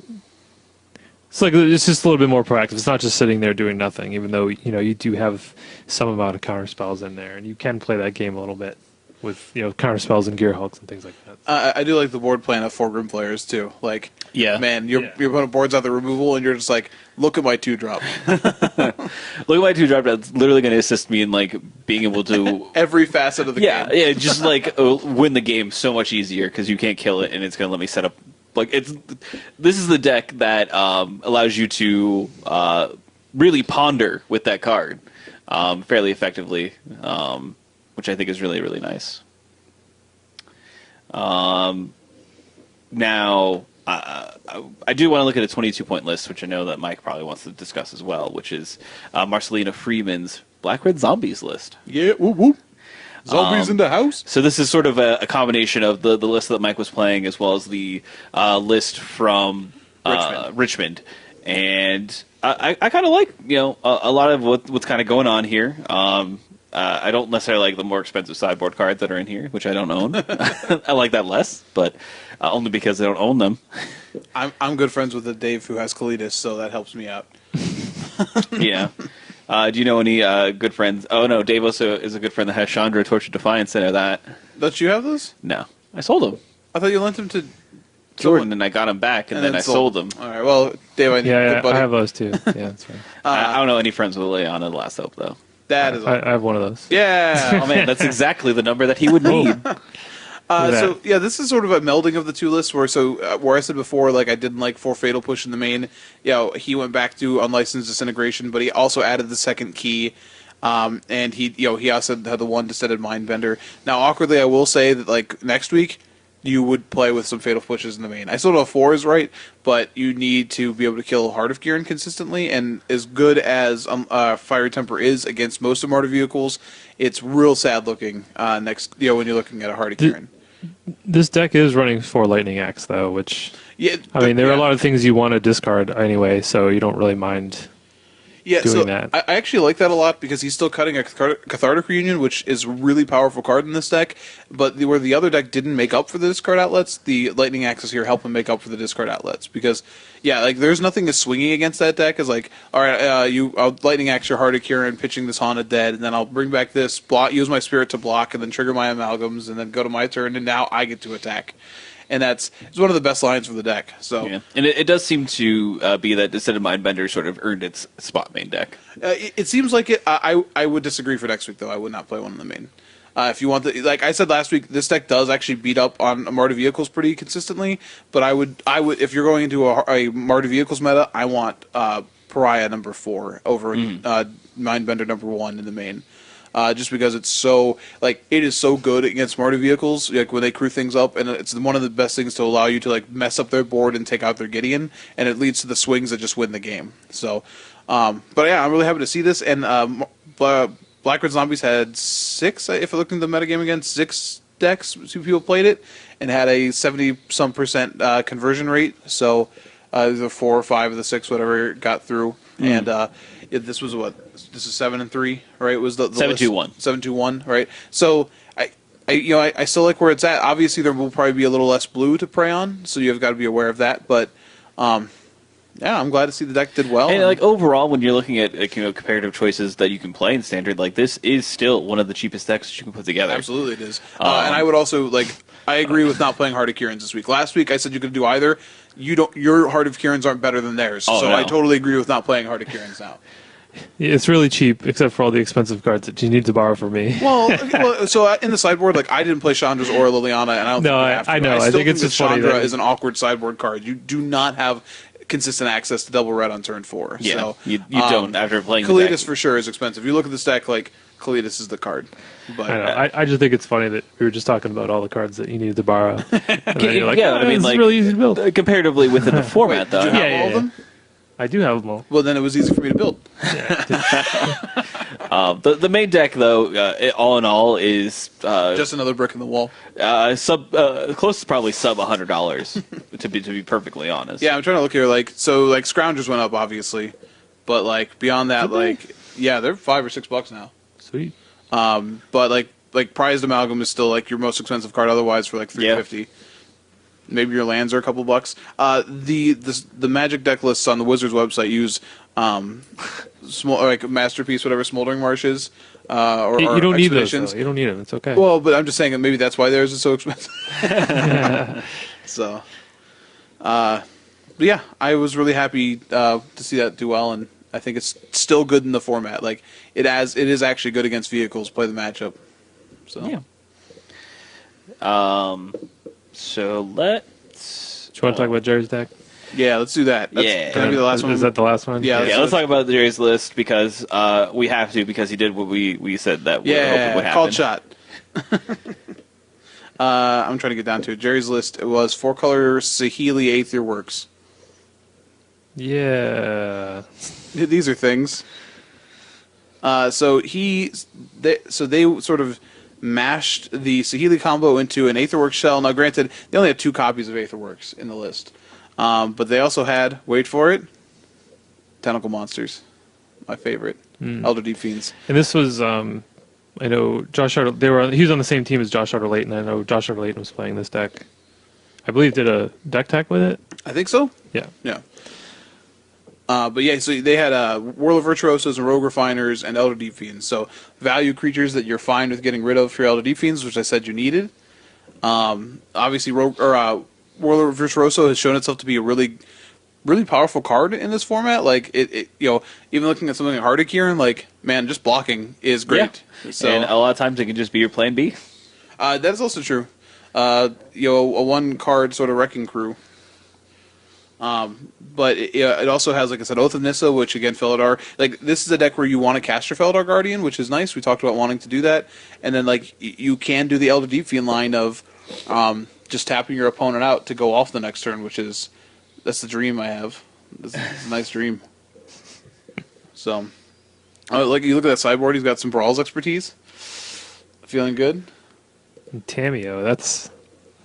It's just a little bit more proactive. It's not just sitting there doing nothing, even though you do have some amount of counter spells in there, and you can play that game a little bit with counter spells and gear hulks and things like that. I do like the board plan of 4 Grim players too. Like, yeah, man, your opponent boards out the removal, and you're just like, look at my 2-drop. Look at my 2-drop. That's literally going to assist me in like being able to every facet of the game. Yeah, just like win the game so much easier because you can't kill it, and it's going to let me set up. Like this is the deck that allows you to really ponder with that card fairly effectively, which I think is really, really nice. Now, I do want to look at a 22-point list, which I know that Mike probably wants to discuss as well, which is Marcelina Freeman's Black Red Zombies list. Yeah, whoop whoop. Zombies in the house. So this is sort of a combination of the list that Mike was playing as well as the list from Richmond. And I kind of like a lot of what's kind of going on here. I don't necessarily like the more expensive sideboard cards that are in here, which I don't own. I like that less, but only because I don't own them. I'm good friends with a Dave who has Kalidas, so that helps me out. Yeah. Do you know any good friends? Oh, no, Dave also is a good friend that has Chandra, Torch of Defiance, and that. Don't you have those? No. I sold them. I thought you lent them to Jordan, and I got them back, and then I sold them. All right, well, Dave, I need a good buddy. I have those too. Yeah, that's right. I don't know any friends with Leon in the Last Hope, though. That is I have one of those. Yeah. Oh, man, that's exactly the number that he would need. So yeah, this is sort of a melding of the two lists. Where I said before, like I didn't like 4 Fatal Push in the main. He went back to Unlicensed Disintegration, but he also added the second key, and he also had the 1 Descended Mindbender. Now, awkwardly, I will say that like next week, you would play with some Fatal Pushes in the main. I still don't know if 4 is right, but you need to be able to kill Heart of Kieran consistently, and as good as Fiery Temper is against most of Martyr vehicles, it's real sad looking when you're looking at a Heart of Kieran. This deck is running 4 Lightning Axe, though, which... Yeah, there are a lot of things you want to discard anyway, so you don't really mind doing that. I actually like that a lot because he's still cutting a Cathartic Reunion, which is a really powerful card in this deck, but where the other deck didn't make up for the discard outlets, the Lightning Axes here help him make up for the discard outlets. Because, there's nothing as swinging against that deck as like, all right, I'll Lightning Axe your Heart of Kieran, pitching this Haunted Dead, and then I'll bring back this, use my Spirit to block, and then trigger my Amalgams, and then go to my turn, and now I get to attack. And it's one of the best lines for the deck. So, yeah. And it does seem to be that Descended Mindbender sort of earned its spot main deck. It seems like it. I would disagree for next week, though. I would not play one in the main. If you want like I said last week, this deck does actually beat up on Martyr vehicles pretty consistently. But I would if you're going into a Martyr vehicles meta, I want Pariah number 4 over Mindbender number 1 in the main. Just because it's so it is so good against Martyr vehicles, like when they crew things up, and it's one of the best things to allow you to like mess up their board and take out their Gideon, and it leads to the swings that just win the game. So, but yeah, I'm really happy to see this. And Black Red Zombies had 6, if I look into the metagame again, 6 decks. 2 people played it and had a 70-some% conversion rate. So either 4 or 5 of the 6, whatever, got through. And this was this is 7-3, right? It was the 7-2-1. 7-2-1, right? So I still like where it's at. Obviously, there will probably be a little less blue to prey on, so you've got to be aware of that. But yeah, I'm glad to see the deck did well. And overall, when you're looking at comparative choices that you can play in Standard, this is still one of the cheapest decks that you can put together. Absolutely, it is. And I would also I agree with not playing Heart of Kieran's this week. Last week I said you could do either. You don't. Your Heart of Kieran's aren't better than theirs. Oh, so no. I totally agree with not playing Heart of Kieran's now. It's really cheap, except for all the expensive cards that you need to borrow from me. Well, so in the sideboard, like I didn't play Chandra's or Liliana, and I don't think you have to. I know. I still think it's that just funny Chandra that is an awkward sideboard card. You do not have consistent access to double red on turn 4. Yeah, so, you don't after playing the Kalidas deck. for sure is expensive. You look at this deck, like Kalidas is the card. But I know. I just think it's funny that we were just talking about all the cards that you needed to borrow. And then you're like, Yeah, oh, I mean, it's like, really easy to build. Comparatively within the format, did you though. have Yeah, all of yeah. them? I do have them all. Well, then it was easy for me to build. The main deck, though, all in all, is Just another brick in the wall. close to probably sub $100 to be perfectly honest. Yeah, I'm trying to look here. Like Scroungers went up, obviously, but like beyond that, like yeah, they're $5 or $6 now. Sweet. But like Prized Amalgam is still like your most expensive card otherwise for like $350. Maybe your lands are a couple bucks. The Magic deck lists on the Wizards website use small like Masterpiece, whatever Smoldering Marsh is. Or You don't need those, Expeditions. though. You don't need them. It's okay. Well, but I'm just saying that maybe that's why theirs is so expensive. So, but yeah, I was really happy to see that do well, and I think it's still good in the format. Like it is actually good against vehicles. Play the matchup. So Yeah. So let's. Do you want to talk about Jerry's deck? yeah, let's do that. Yeah. Can that be the last one? Is that the last one? Yeah, Yeah, let's talk about Jerry's list because we have to because he did what we said that we were hoping would happen. Called shot. I'm trying to get down to it. Jerry's list. It was 4-color Saheeli Aether Works. Yeah. These are things. So they sort of mashed the Saheeli combo into an Aetherworks shell. Now, granted, they only had 2 copies of Aetherworks in the list, but they also had, wait for it, Tentacle Monsters, my favorite, Elder Deep Fiends. And this was, I know Josh Arter, he was on the same team as Josh Arter-Layton. I know Josh Arter-Layton was playing this deck. I believe did a deck tech with it. I think so. Yeah. Yeah. But yeah, so they had Whirl of Virtuosos and Rogue Refiners and Elder Deep Fiends. So value creatures that you're fine with getting rid of for Elder Deep Fiends, which I said you needed. Obviously, Whirl of Virtuoso has shown itself to be a really, really powerful card in this format. Like it even looking at something like Heart of Kieran, like man, just blocking is great. Yeah. So And a lot of times it can just be your plan B. that is also true. A 1-card sort of Wrecking Crew. But it also has, like I said, Oath of Nissa, which again, Felidar. Like this is a deck where you want to cast your Felidar Guardian, which is nice. We talked about wanting to do that, and then like you can do the Elder Deep Fiend line of just tapping your opponent out to go off the next turn, that's the dream I have. It's a nice dream. So, like you look at that sideboard, he's got some Brawls expertise. Feeling good. And Tameo, that's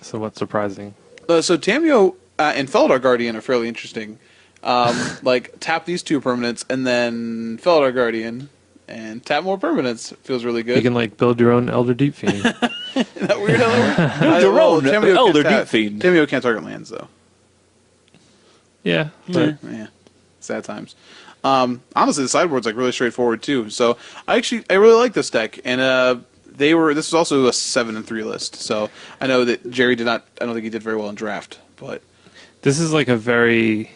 somewhat surprising. So Tameo and Felidar Guardian are fairly interesting. Like tap these 2 permanents and then Felidar Guardian and tap more permanents. Feels really good. You can like build your own Elder Deep Fiend. Isn't that weird? Your own Tameo Elder can't Deep Fiend. Tameo can't target lands though. Yeah. But Yeah, sad times. Honestly, the sideboard's like really straightforward too. So I really like this deck, and this was also a 7-3 list. So I know that Jerry did not. I don't think he did very well in draft, but this is like a very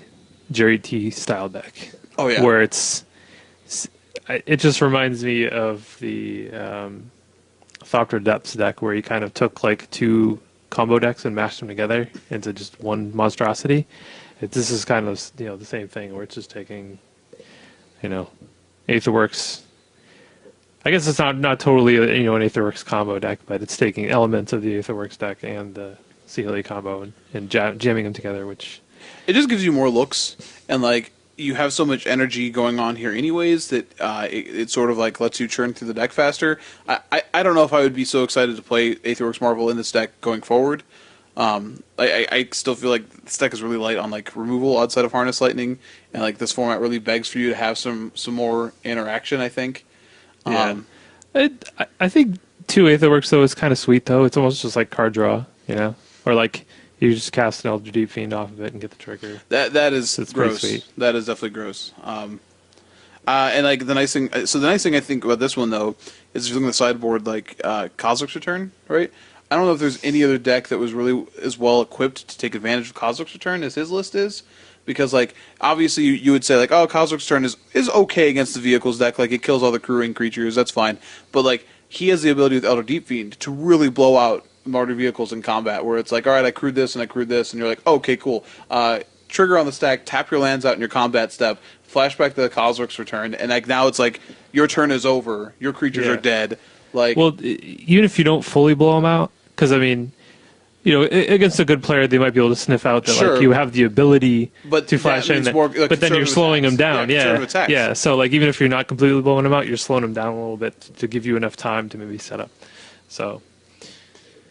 Jerry T style deck. oh yeah, Where it just reminds me of the Thopter Depths deck where he kind of took like 2 combo decks and mashed them together into just one monstrosity. This is kind of the same thing where it's just taking Aetherworks. I guess it's not totally an Aetherworks combo deck, but it's taking elements of the Aetherworks deck and the Saheeli combo and jamming them together, which it just gives you more looks, and like you have so much energy going on here anyways that it sort of like lets you churn through the deck faster. I don't know if I would be so excited to play Aetherworks Marvel in this deck going forward. I still feel like this deck is really light on like removal outside of Harness Lightning, and like this format really begs for you to have some more interaction, I think. yeah. I think 2 Aetherworks though is kind of sweet though. It's almost just like card draw, or like you just cast an Elder Deep Fiend off of it and get the trigger. That is It's pretty gross. sweet. That is definitely gross. And like the nice thing I think about this one though is if you're looking at the sideboard, like Cosmic's Return, right? I don't know if there's any other deck that was really as well equipped to take advantage of Kozilek's Return as his list is. Because, like, obviously you would say, like, oh, Kozilek's Return is okay against the vehicles deck. Like, it kills all the crewing creatures. That's fine. But, like, he has the ability with Elder Deep Fiend to really blow out Martyr vehicles in combat, where it's like, all right, I crewed this and I crewed this, and you're like, oh, okay, cool. Trigger on the stack, tap your lands out in your combat step, flashback to the Kozilek's Return, and like now it's like your turn is over, your creatures are dead. Like, well, even if you don't fully blow them out, because I mean, you know, against a good player, they might be able to sniff out that like you have the ability to flash in, but then you're slowing them down. Yeah. So like even if you're not completely blowing them out, you're slowing them down a little bit to give you enough time to maybe set up. So.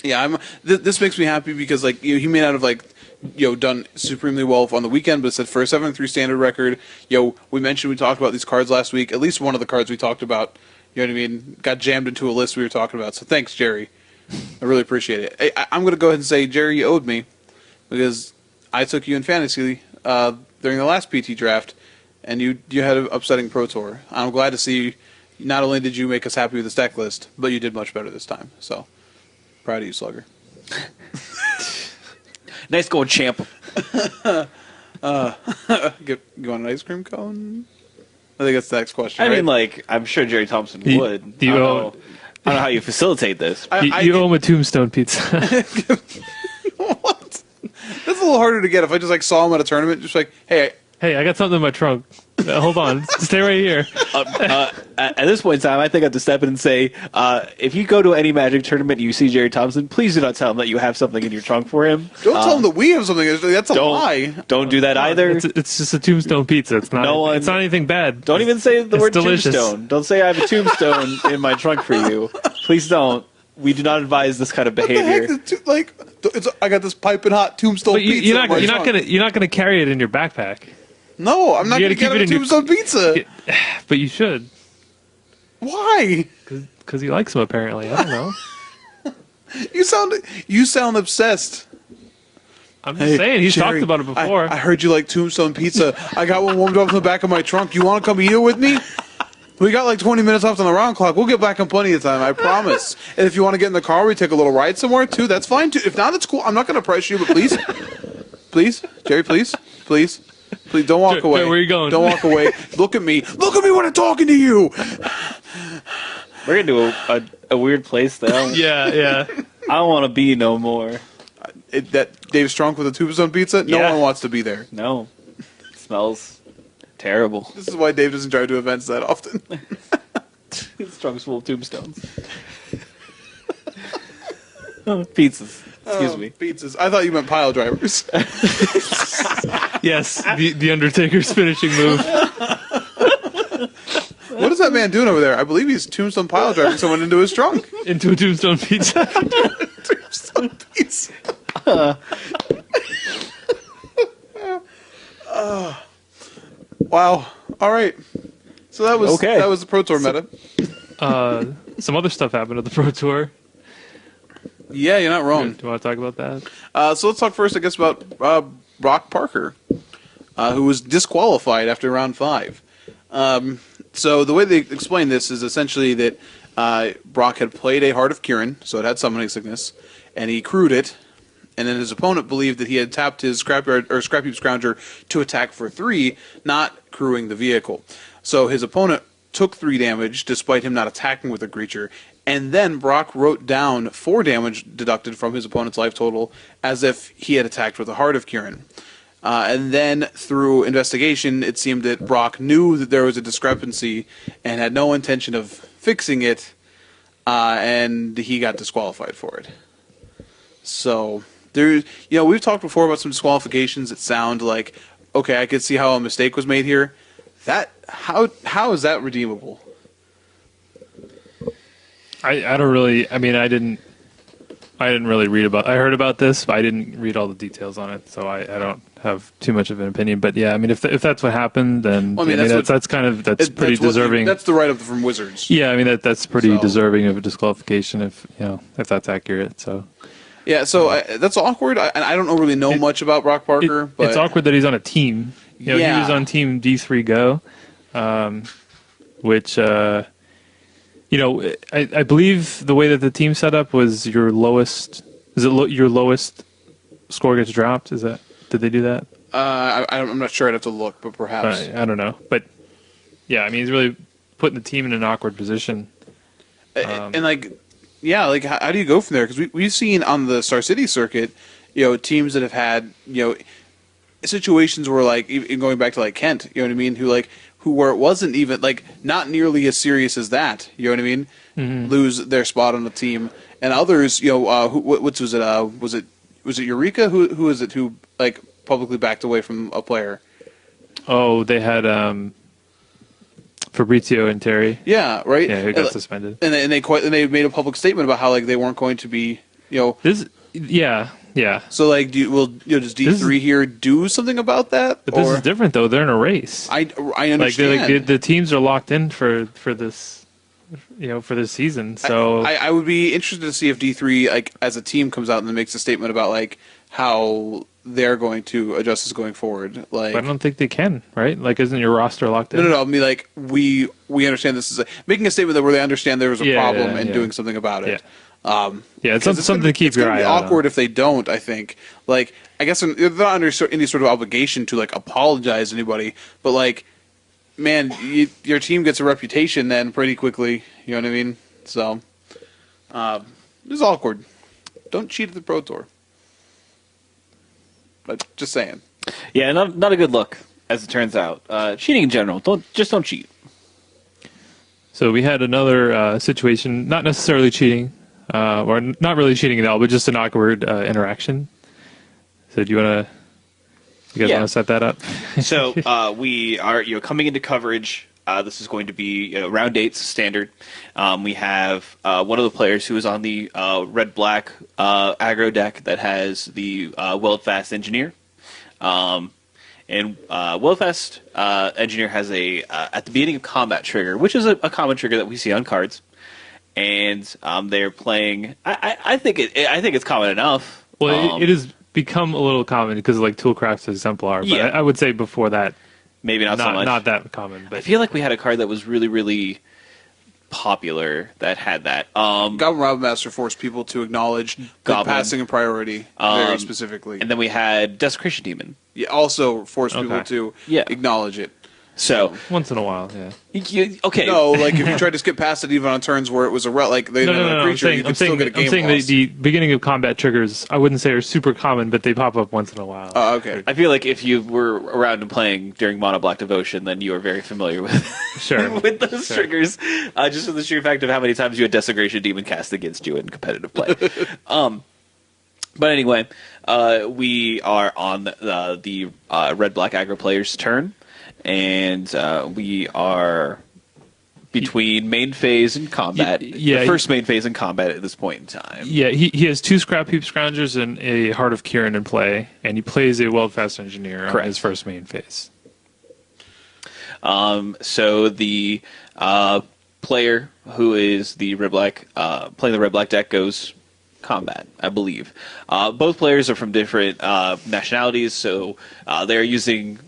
Yeah, this makes me happy because like he may not have like done supremely well on the weekend, but it's for a 7-3 standard record. We mentioned we talked about these cards last week. At least one of the cards we talked about, you know what I mean, got jammed into a list we were talking about. So thanks, Jerry. I really appreciate it. Hey, I'm going to go ahead and say, Jerry, you owed me because I took you in fantasy during the last PT draft, and you had an upsetting Pro Tour. I'm glad to see not only did you make us happy with this deck list, but you did much better this time. So. Proud of you, Slugger. Nice going, champ. You want an ice cream cone? I think that's the next question. I right? mean, like, I'm sure Jerry Thompson would. I don't know how you facilitate this. You owe him a tombstone pizza. What? That's a little harder to get if I just like saw him at a tournament, just like, hey, I got something in my trunk. Hold on, stay right here. At this point in time, I think I have to step in and say, if you go to any Magic tournament and you see Jerry Thompson, please do not tell him that you have something in your trunk for him. Don't tell him that we have something. That's a lie. Don't do that either. It's just a tombstone pizza. It's not. It's not anything bad. Don't even say the word delicious. Tombstone. Don't say I have a tombstone in my trunk for you. Please don't. We do not advise this kind of behavior. I got this piping hot tombstone pizza. You're not gonna carry it in your backpack. No, I'm not going to get a tombstone pizza. But you should. Why? Because he likes them, apparently. I don't know. You sound obsessed. I'm just saying, he's Jerry, talked about it before. I heard you like tombstone pizza. I got one warmed up in the back of my trunk. You want to come eat it with me? We got like 20 minutes left on the round clock. We'll get back in plenty of time, I promise. And if you want to get in the car, we take a little ride somewhere too. That's fine too. If not, that's cool. I'm not going to press you, but please, Jerry, please. Please don't walk away. Where are you going? Don't walk away. Look at me. Look at me when I'm talking to you. We're into a weird place, though. Yeah. I don't want to be no more. That Dave's trunk with a tombstone pizza? No one wants to be there. No. It smells terrible. This is why Dave doesn't drive to events that often. His trunk's full of tombstones. Pizzas. Excuse me. Pizzas. I thought you meant pile drivers. Yes, the Undertaker's finishing move. What is that man doing over there? I believe he's tombstone pile driving someone into his trunk. Into a tombstone pizza. Tombstone pizza. Wow. All right. So that was the Pro Tour meta. Some other stuff happened at the Pro Tour. Yeah, you're not wrong. Do you want to talk about that? So let's talk first, I guess, about Brock Parker, who was disqualified after round 5. So the way they explain this is essentially that Brock had played a Heart of Kirin, so it had summoning sickness, and he crewed it, and then his opponent believed that he had tapped his Scrapyard or Scrapheap Scrounger to attack for 3, not crewing the vehicle. So his opponent took 3 damage despite him not attacking with a creature, and then Brock wrote down 4 damage deducted from his opponent's life total as if he had attacked with the Heart of Kirin. And then through investigation, it seemed that Brock knew that there was a discrepancy and had no intention of fixing it, and he got disqualified for it. So we've talked before about some disqualifications that sound like, okay, I could see how a mistake was made here. How is that redeemable? I don't really. I mean, I didn't really read about. I heard about this, but I didn't read all the details on it, so I don't have too much of an opinion. But yeah, I mean, if that's what happened, then that's pretty deserving. That's the write-up from Wizards. Yeah, I mean that's pretty deserving of a disqualification if that's accurate. So. Yeah, so that's awkward. I don't really know much about Brock Parker, but it's awkward that he's on a team. He was on Team D3 Go, which. I believe the way that the team set up was your lowest. Is it your lowest score gets dropped? Is that? Did they do that? I'm not sure. I'd have to look, but perhaps. I don't know, but yeah, I mean, he's really putting the team in an awkward position. And how do you go from there? Because we've seen on the Star City circuit, teams that have had situations where like even going back to like Kent, you know what I mean, where it wasn't even like not nearly as serious as that, you know what I mean, lose their spot on the team, and others, was it Eureka who is it who like publicly backed away from a player? Oh, they had Fabrizio and Terry. Yeah, right. Yeah, who got suspended. And they made a public statement about how like they weren't going to be, This, yeah. So like, does D3 here do something about that? But this is different though. They're in a race. I understand. Like the teams are locked in for this, for this season. So I would be interested to see if D3 like as a team comes out and then makes a statement about like how they're going to adjust this going forward. Like, but I don't think they can, right? Like, isn't your roster locked in? No. I mean, like we understand this is making a statement that where they understand there was a problem and doing something about it. It's something to keep your eye on. It's awkward if they don't. I think. Like, I guess they're not under any sort of obligation to like apologize to anybody, but like, man, your team gets a reputation then pretty quickly. You know what I mean? So, it's awkward. Don't cheat at the Pro Tour. But just saying. Yeah, not a good look, as it turns out. Cheating in general, don't cheat. So we had another situation, not necessarily cheating, or not really cheating at all, but just an awkward interaction. So do you guys want to set that up? So we are coming into coverage. This is going to be round 8 standard. We have one of the players who is on the red-black aggro deck that has the Weldfast Engineer. And Weldfast Engineer has a at the beginning of combat trigger, which is a common trigger that we see on cards. And they're playing. I think it's common enough. Well, it has become a little common because of like Toolcraft's Exemplar. But I would say before that. Maybe not so much. Not that common. But I feel like we had a card that was really, really popular that had that. Goblin Robbermaster forced people to acknowledge passing a priority very specifically. And then we had Desecration Demon. Yeah, also forced people to acknowledge it. So once in a while, okay. No, like if you tried to skip past it even on turns where it was a creature, you could still get a game loss. I'm saying the beginning of combat triggers, I wouldn't say are super common, but they pop up once in a while. Oh, okay. I feel like if you were around and playing during Mono Black Devotion, then you are very familiar with with those triggers, just for the sheer fact of how many times you had Desecration Demon cast against you in competitive play. But anyway, we are on the red-black aggro player's turn. And we are between main phase and combat. The first main phase and combat at this point in time. Yeah, he has 2 Scrap Heap Scroungers and a Heart of Kirin in play, and he plays a Weldfast Engineer on his first main phase. So the player who is the red-black playing the red-black deck goes combat, I believe. Both players are from different nationalities, so they're using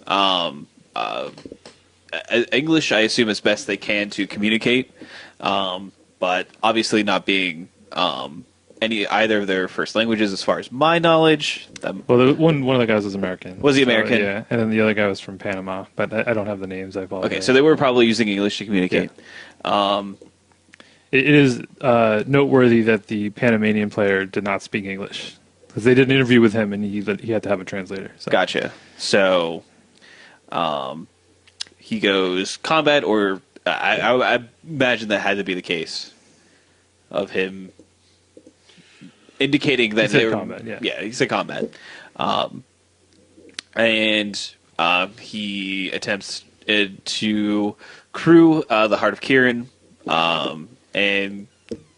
English, I assume, as best they can to communicate, but obviously not being either of their first languages, as far as my knowledge. Well, one of the guys was American. Was he American? Yeah, and then the other guy was from Panama, but I don't have the names. I apologize. Okay, so they were probably using English to communicate. Yeah. It is noteworthy that the Panamanian player did not speak English, because they did an interview with him, and he had to have a translator. So. Gotcha. So. He goes combat, or I imagine that had to be the case of him indicating that they were combat. Yeah, he said combat, and he attempts to crew the Heart of Kirin, and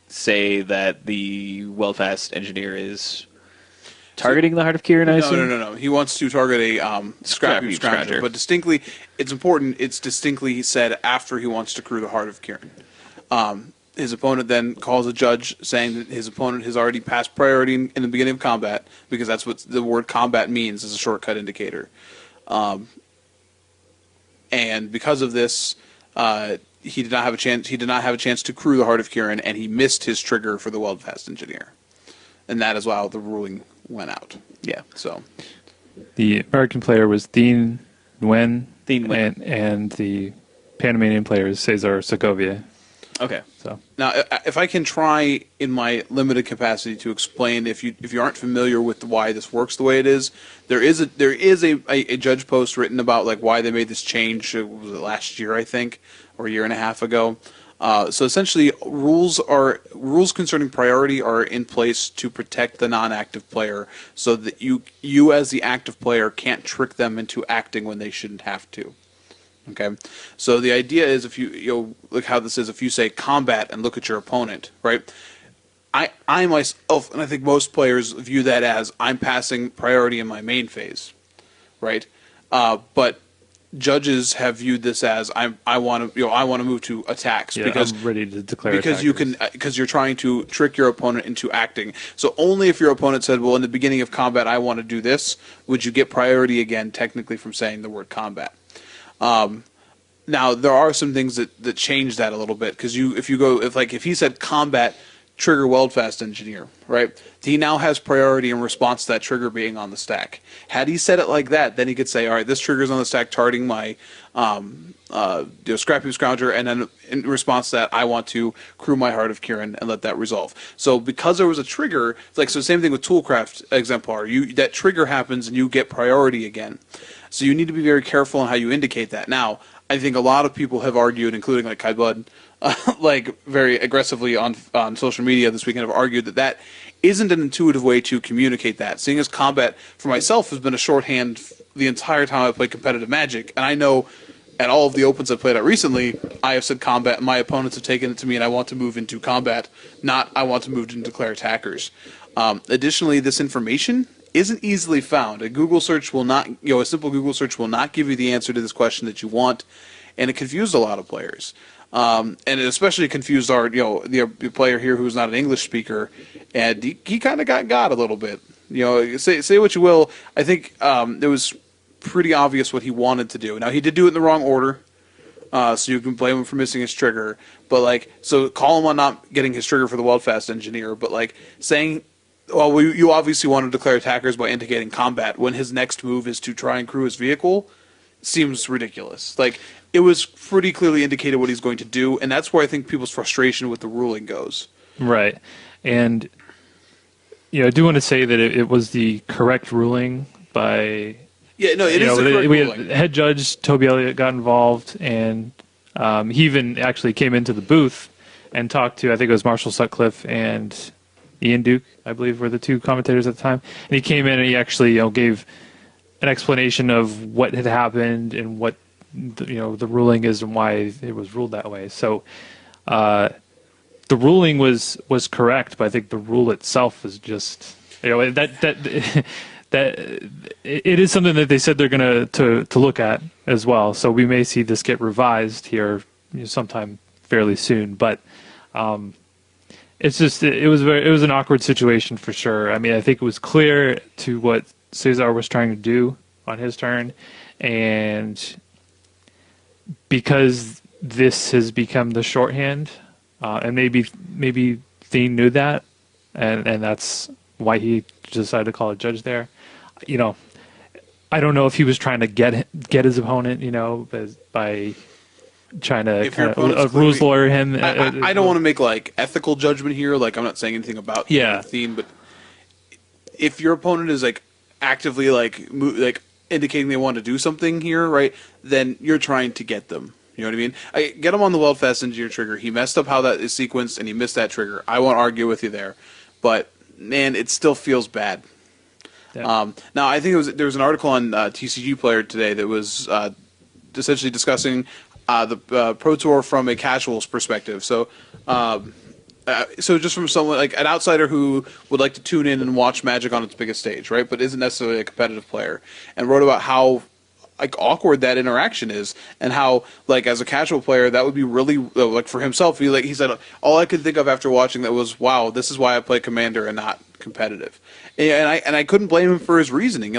say that the Weldfast Engineer is targeting the Heart of Kirin, I assume? No. He wants to target a Scrap Heap Scrounger. But distinctly, it's important, it's distinctly said after he wants to crew the Heart of Kirin. His opponent then calls a judge saying that his opponent has already passed priority in the beginning of combat, because that's what the word combat means as a shortcut indicator. And because of this, he did not have a chance. He did not have a chance to crew the Heart of Kirin, and he missed his trigger for the Weldfast Engineer, and that is why the ruling went out. Yeah. So The American player was Dean Nguyen, Dean Nguyen. and the Panamanian player is Cesar Segovia. Okay. So now, if I can try in my limited capacity to explain, if you aren't familiar with why this works the way it is, there is a judge post written about like why they made this change. Was it last year, I think, or a year and a half ago? So essentially, rules concerning priority are in place to protect the non-active player, so that you as the active player can't trick them into acting when they shouldn't have to. Okay, so the idea is if you look how this is. If you say combat and look at your opponent, right? I myself, and I think most players view that as I'm passing priority in my main phase, right? But judges have viewed this as I want to move to attacks because I'm ready to declare because attackers. you're trying to trick your opponent into acting. So only if your opponent said, well, in the beginning of combat I want to do this, would you get priority again technically from saying the word combat. Now there are some things that change that a little bit because if he said combat trigger Weldfast Engineer, right? He now has priority in response to that trigger being on the stack. Had he said it like that, then he could say, all right, this trigger's on the stack targeting my Scrappy Scrounger, and then in response to that, I want to crew my Heart of Kirin and let that resolve. So because there was a trigger, so same thing with Toolcraft Exemplar, that trigger happens and you get priority again. So you need to be very careful on how you indicate that. Now, I think a lot of people have argued, including like Kai Blood, like very aggressively on social media this weekend, have argued that isn't an intuitive way to communicate that. Seeing as combat for myself has been a shorthand the entire time I played competitive Magic, and I know at all of the opens I've played at recently, I have said combat, and my opponents have taken it to me, and I want to move into combat, not I want to move to declare attackers. Additionally, this information isn't easily found. A Google search will not, a simple Google search will not give you the answer to this question that you want, and it confused a lot of players. And it especially confused our, the player here who's not an English speaker, and he kind of got a little bit. Say what you will. I think it was pretty obvious what he wanted to do. Now he did do it in the wrong order, so you can blame him for missing his trigger. But so call him on not getting his trigger for the Weldfast Engineer. But saying, well, you obviously want to declare attackers by indicating combat when his next move is to try and crew his vehicle, seems ridiculous. It was pretty clearly indicated what he's going to do, and that's where I think people's frustration with the ruling goes. Right. And I do want to say that it was the correct ruling by... Yeah, no, it is the correct ruling. Head judge Toby Elliott got involved, and he even actually came into the booth and talked to, I think it was Marshall Sutcliffe and Ian Duke, I believe, were the two commentators at the time. And he came in and he actually gave an explanation of what had happened and what the ruling is and why it was ruled that way. So the ruling was correct, but I think the rule itself is just that it is something that they said they're going to look at as well. So we may see this get revised here sometime fairly soon. But it's just it was an awkward situation for sure. I mean, I think it was clear to what Cesar was trying to do on his turn, and because this has become the shorthand, and maybe Thien knew that, and that's why he decided to call a judge there. I don't know if he was trying to get his opponent, by trying to kind of rules lawyer him. I don't want to make ethical judgment here. I'm not saying anything about Thien, but if your opponent is actively indicating they want to do something here, right? Then you're trying to get them. You know what I mean? Get him on the Weldfast Engineer trigger. He messed up how that is sequenced, and he missed that trigger. I won't argue with you there, but man, it still feels bad. Yeah. Now, I think there was an article on TCG Player today that was essentially discussing the Pro Tour from a casual's perspective. So, just from someone an outsider who would like to tune in and watch Magic on its biggest stage, right? But isn't necessarily a competitive player, and wrote about how awkward that interaction is, and how as a casual player that would be really for himself. He said all I could think of after watching that was, wow, this is why I play Commander and not competitive, and I couldn't blame him for his reasoning.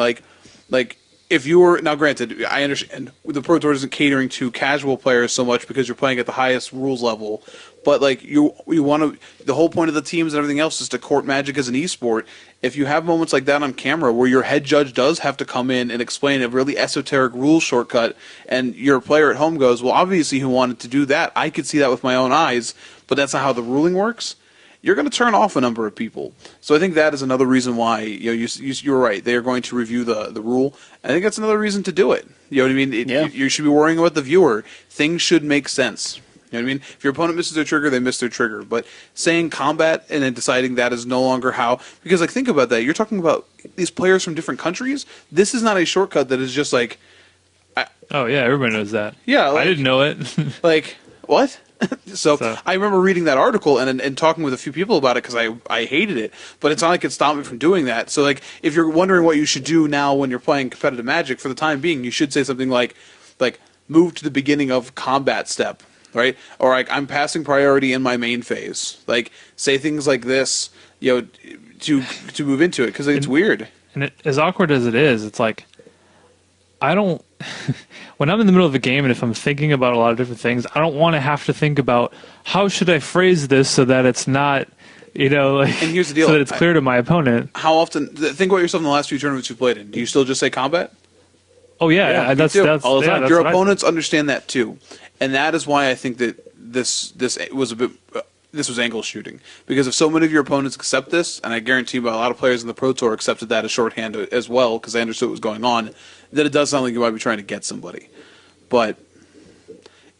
if you were now, granted, I understand the Pro Tour isn't catering to casual players so much because you're playing at the highest rules level, but like you want to. The whole point of the teams and everything else is to court Magic as an esport. If you have moments like that on camera where your head judge does have to come in and explain a really esoteric rule shortcut, and your player at home goes, "Well, obviously, he wanted to do that. I could see that with my own eyes, but that's not how the ruling works." You're going to turn off a number of people. So I think that is another reason why you're right. They are going to review the rule. I think that's another reason to do it. You know what I mean? You should be worrying about the viewer. Things should make sense. You know what I mean? If your opponent misses their trigger, they miss their trigger. But saying combat and then deciding that is no longer how, because like think about that. You're talking about these players from different countries. This is not a shortcut that is just like. Oh yeah, everybody knows that. Yeah, I didn't know it. Like what? So I remember reading that article and talking with a few people about it because I hated it, but it's not like it stopped me from doing that. So like if you're wondering what you should do now when you're playing competitive Magic, for the time being, you should say something like move to the beginning of combat step, right? Or like I'm passing priority in my main phase. Like say things like this, to move into it because it's weird. And as awkward as it is, it's like I don't. When I'm in the middle of a game and if I'm thinking about a lot of different things, I don't want to have to think about how should I phrase this so that it's not, and here's the deal. So that it's clear to my opponent. How often? Think about yourself in the last few tournaments you played in. Do you still just say combat? Oh yeah, that's all the time. Yeah, your opponents understand that too, and that is why I think that this was a bit. This was angle shooting because if so many of your opponents accept this, and I guarantee you, a lot of players in the Pro Tour accepted that as shorthand as well because they understood what was going on. That it does sound like you might be trying to get somebody, but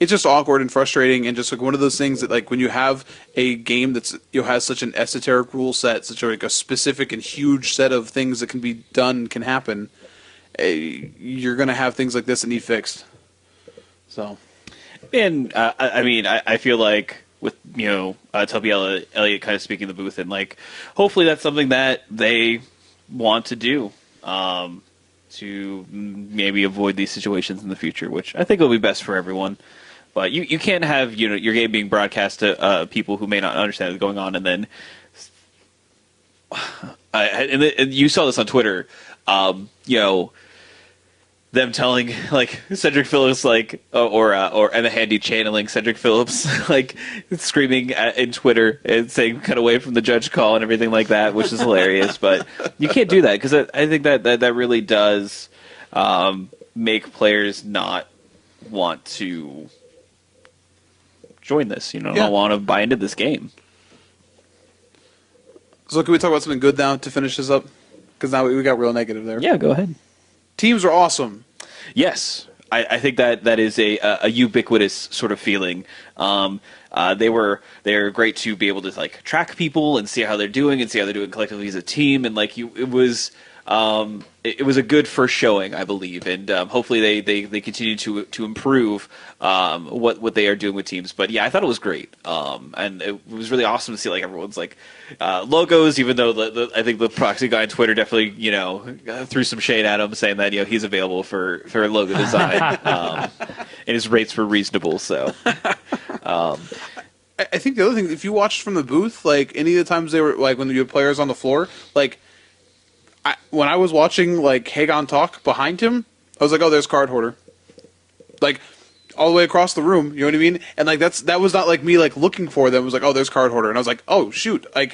it's just awkward and frustrating, and just like one of those things that like when you have a game that's has such an esoteric rule set, such a specific and huge set of things that can be done, can happen. You're gonna have things like this that need fixed. So, and I feel like with Toby Elliott kind of speaking the booth, and like hopefully that's something that they want to do. To maybe avoid these situations in the future, which I think will be best for everyone. But you can't have your game being broadcast to people who may not understand what's going on, and then and you saw this on Twitter. Them telling like Cedric Phillips or and the handy channeling Cedric Phillips screaming in Twitter and saying cut away from the judge call and everything like that, which is hilarious. But you can't do that because I think that really does make players not want to join this. Not want to buy into this game. So can we talk about something good now to finish this up? Because now we got real negative there. Yeah, go ahead. Teams are awesome. Yes, I think that is a ubiquitous sort of feeling. They're great to be able to track people and see how they're doing collectively as a team, and it was a good first showing, I believe, and hopefully they continue to improve what they are doing with teams. But yeah, I thought it was great, and it was really awesome to see everyone's logos. Even though I think the proxy guy on Twitter definitely threw some shade at him, saying that he's available for logo design, and his rates were reasonable. So. I think the other thing, if you watched from the booth, any of the times they were when you had players on the floor, when I was watching Hagon talk behind him, I was like, oh, there's card hoarder, all the way across the room. You know what I mean? And that was not me looking for them. It was oh, there's card hoarder, and I was like, oh shoot, I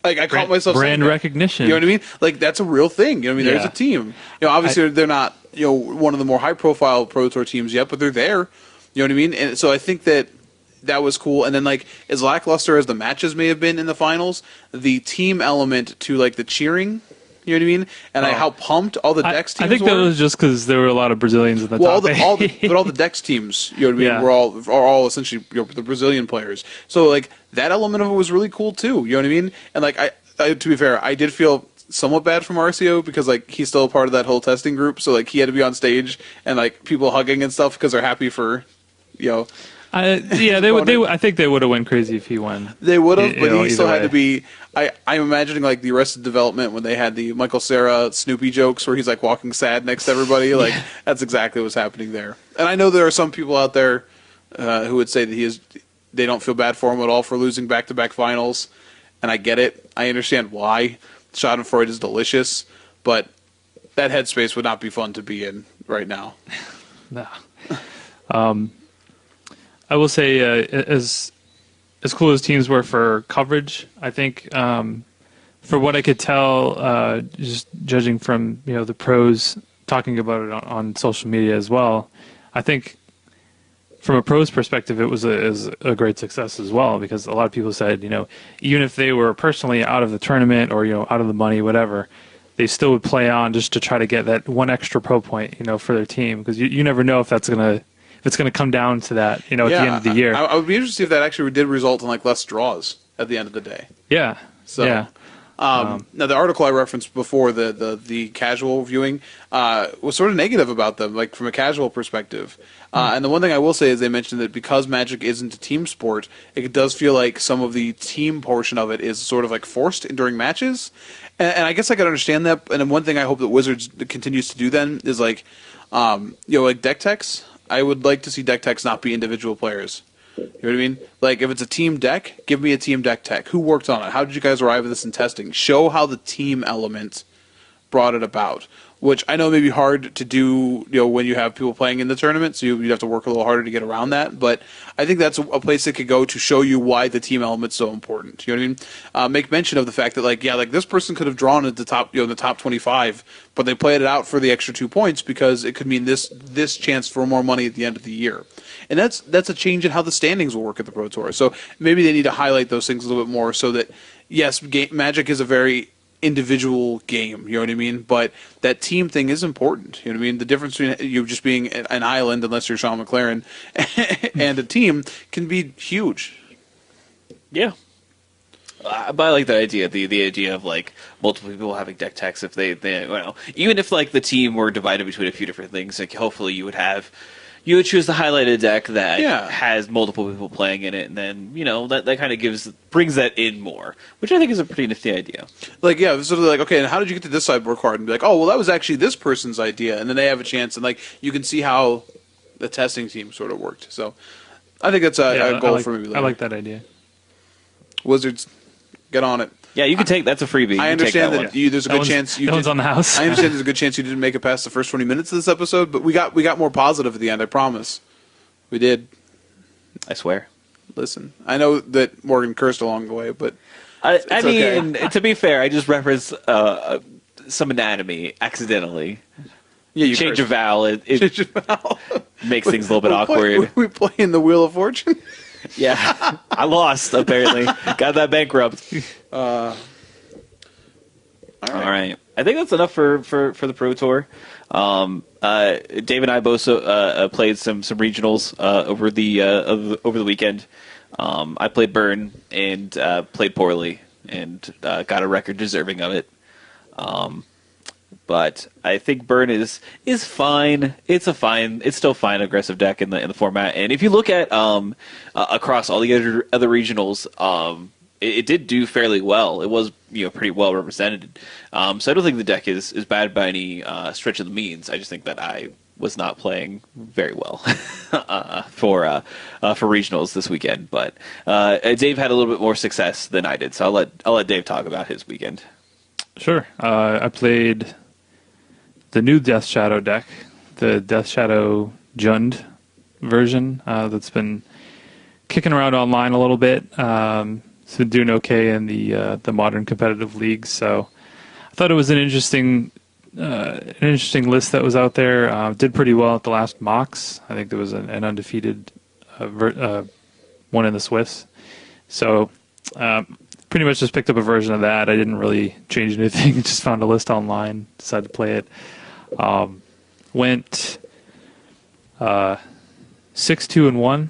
caught myself brand recognition. You know what I mean? That's a real thing. You know what I mean? Yeah. There's a team. Obviously they're not one of the more high profile Pro Tour teams yet, but they're there. You know what I mean? And so I think that was cool. And then as lackluster as the matches may have been in the finals, the team element to the cheering. You know what I mean? And how pumped all the Dex teams were. I think that was just because there were a lot of Brazilians in the top eight. But all the Dex teams, you know what I mean, are all essentially the Brazilian players. So that element of it was really cool too. You know what I mean? And I to be fair, I did feel somewhat bad for Marcio because he's still a part of that whole testing group. So he had to be on stage and people hugging and stuff because they're happy for, they would. I think they would have went crazy if he won. They would have, but he still had to be. I'm imagining the Arrested Development when they had the Michael Cera Snoopy jokes where he's walking sad next to everybody. That's exactly what's happening there. And I know there are some people out there who would say that they don't feel bad for him at all for losing back-to-back finals, and I get it. I understand why. Schadenfreude is delicious, but that headspace would not be fun to be in right now. No. I will say, as cool as teams were for coverage, I think for what I could tell, just judging from the pros talking about it on social media as well, I think from a pros perspective, it was a great success as well, because a lot of people said, even if they were personally out of the tournament or out of the money, whatever, they still would play on just to try to get that one extra pro point, for their team, because you never know if it's going to come down to that, at the end of the year. I would be interested if that actually did result in less draws at the end of the day. Yeah. So, yeah. Now the article I referenced before, the casual viewing, was sort of negative about them, from a casual perspective. And the one thing I will say is they mentioned that because Magic isn't a team sport, it does feel like some of the team portion of it is sort of forced during matches. And I guess I could understand that. And then one thing I hope that Wizards continues to do then is deck techs. I would like to see deck techs not be individual players. You know what I mean? If it's a team deck, give me a team deck tech. Who worked on it? How did you guys arrive at this in testing? Show how the team element brought it about, which I know may be hard to do, when you have people playing in the tournament, so you'd have to work a little harder to get around that. But I think that's a place that could go to show you why the team element's so important. You know what I mean? Make mention of the fact that, this person could have drawn at the top, the top 25, but they played it out for the extra 2 points because it could mean this chance for more money at the end of the year. And that's a change in how the standings will work at the Pro Tour. So maybe they need to highlight those things a little bit more so that, yes, Magic is a very individual game, you know what I mean? But that team thing is important, you know what I mean? The difference between you just being an island, unless you're Sean McLaren, and a team can be huge. Yeah. But I like that idea, the idea of multiple people having deck techs. If they even if the team were divided between a few different things, hopefully you would choose the highlighted deck that has multiple people playing in it, and then that kind of brings that in more, which I think is a pretty nifty idea. Sort of okay, and how did you get to this sideboard card? And be oh, well, that was actually this person's idea, and then they have a chance, and you can see how the testing team sort of worked. So I think that's a goal for maybe later. I like that idea. Wizards, get on it. Yeah, you can take that's a freebie. I understand that there's a good chance you that one's on the house. I understand there's a good chance you didn't make it past the first 20 minutes of this episode, but we got more positive at the end. I promise, we did. I swear. Listen, I know that Morgan cursed along the way, but I mean, to be fair, I just referenced some anatomy accidentally. Yeah, change a vowel. It makes things a little bit awkward. We play in the Wheel of Fortune. Yeah, I lost, apparently. Got that bankrupt. All right. I think that's enough for the Pro Tour. Dave and I both played some regionals over the weekend. I played Burn and played poorly and got a record deserving of it. But I think Burn is fine. It's still fine aggressive deck in the format. And if you look at across all the other regionals, it did do fairly well. It was pretty well represented. So I don't think the deck is bad by any stretch of the means. I just think that I was not playing very well for regionals this weekend. But Dave had a little bit more success than I did. So I'll let Dave talk about his weekend. Sure. I played the new Death Shadow deck, the Death Shadow Jund version that's been kicking around online a little bit. It's been doing okay in the modern competitive leagues. So I thought it was an interesting list that was out there. Did pretty well at the last mocks. I think there was an undefeated one in the Swiss. So pretty much just picked up a version of that. I didn't really change anything. Just found a list online, decided to play it. Went 6-2-1.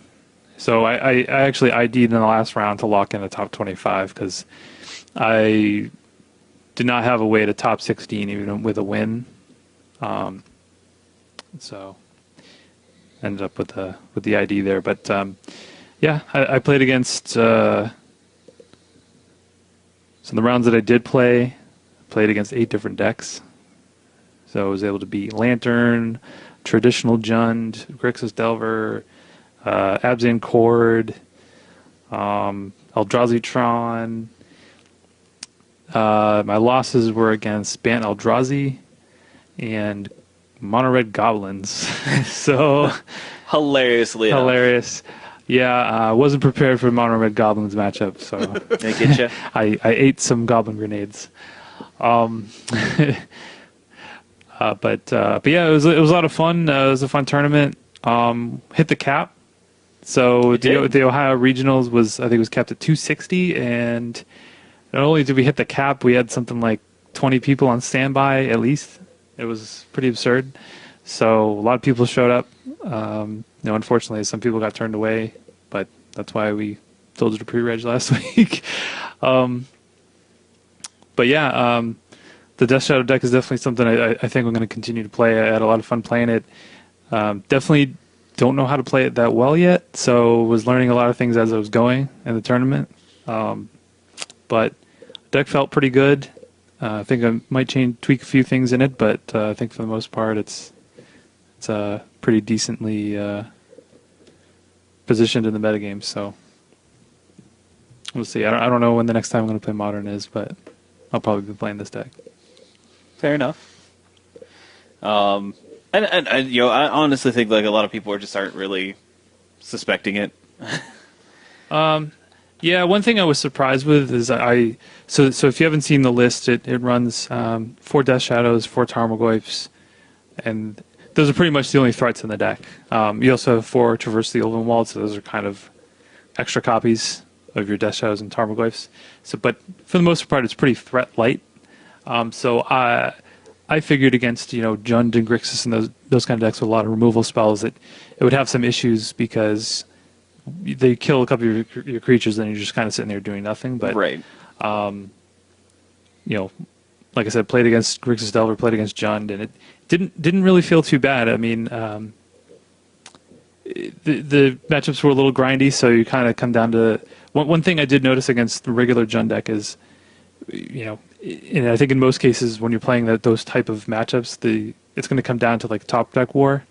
So I actually ID'd in the last round to lock in the top 25 because I did not have a way to top 16 even with a win. So ended up with the ID there. But yeah, I played against. So the rounds that I did play, played against 8 different decks. So I was able to beat Lantern, Traditional Jund, Grixis Delver, Abzan Cord, Eldrazi Tron. My losses were against Bant Eldrazi and mono red goblins. So Hilariously enough. hilarious. Yeah, I wasn't prepared for mono red goblins matchup, so They get you. I ate some goblin grenades. But yeah, it was a lot of fun. It was a fun tournament. Hit the cap. So the Ohio Regionals was, I think it was capped at 260, and not only did we hit the cap, we had something like 20 people on standby at least. It was pretty absurd. So a lot of people showed up. Unfortunately, some people got turned away, but that's why we told you to pre-reg last week. But yeah, the Death Shadow deck is definitely something I think I'm going to continue to play. I had a lot of fun playing it. Definitely don't know how to play it that well yet, so was learning a lot of things as I was going in the tournament. But the deck felt pretty good. I think I might tweak a few things in it, but I think for the most part it's pretty decently positioned in the metagame. So we'll see. I don't know when the next time I'm going to play Modern is, but I'll probably be playing this deck. Fair enough. And I honestly think like a lot of people aren't really suspecting it. Yeah, one thing I was surprised with is so if you haven't seen the list, it runs 4 Death Shadows, 4 Tarmogoyfs, and those are pretty much the only threats in the deck. You also have 4 Traverse the Ulvenwald, so those are kind of extra copies of your Death Shadows and Tarmogoyfs. So, but for the most part, it's pretty threat light. So I figured against Jund and Grixis and those kind of decks with a lot of removal spells that it would have some issues because they kill a couple of your creatures and you're just kind of sitting there doing nothing. But right. Like I said, played against Grixis Delver, played against Jund, and it didn't really feel too bad. I mean, the matchups were a little grindy, so you kind of come down to one thing I did notice against the regular Jund deck is, and I think in most cases when you're playing those type of matchups, it's going to come down to like top deck war,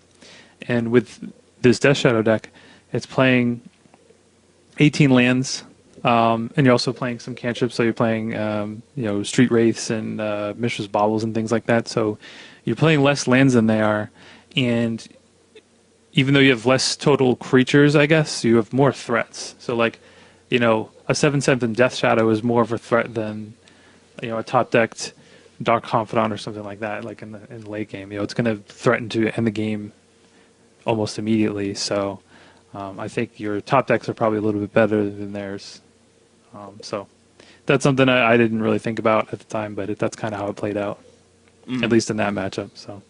and with this Death Shadow deck, it's playing 18 lands, and you're also playing some cantrips, so you're playing Street Wraiths and Mishra's Baubles and things like that. So you're playing less lands than they are, and even though you have less total creatures, I guess you have more threats. So like, a 7/7 Death Shadow is more of a threat than a top decked Dark Confidant or something like that. Like in the late game, it's going to threaten to end the game almost immediately. So I think your top decks are probably a little bit better than theirs. So that's something I didn't really think about at the time, but that's kind of how it played out, at least in that matchup. So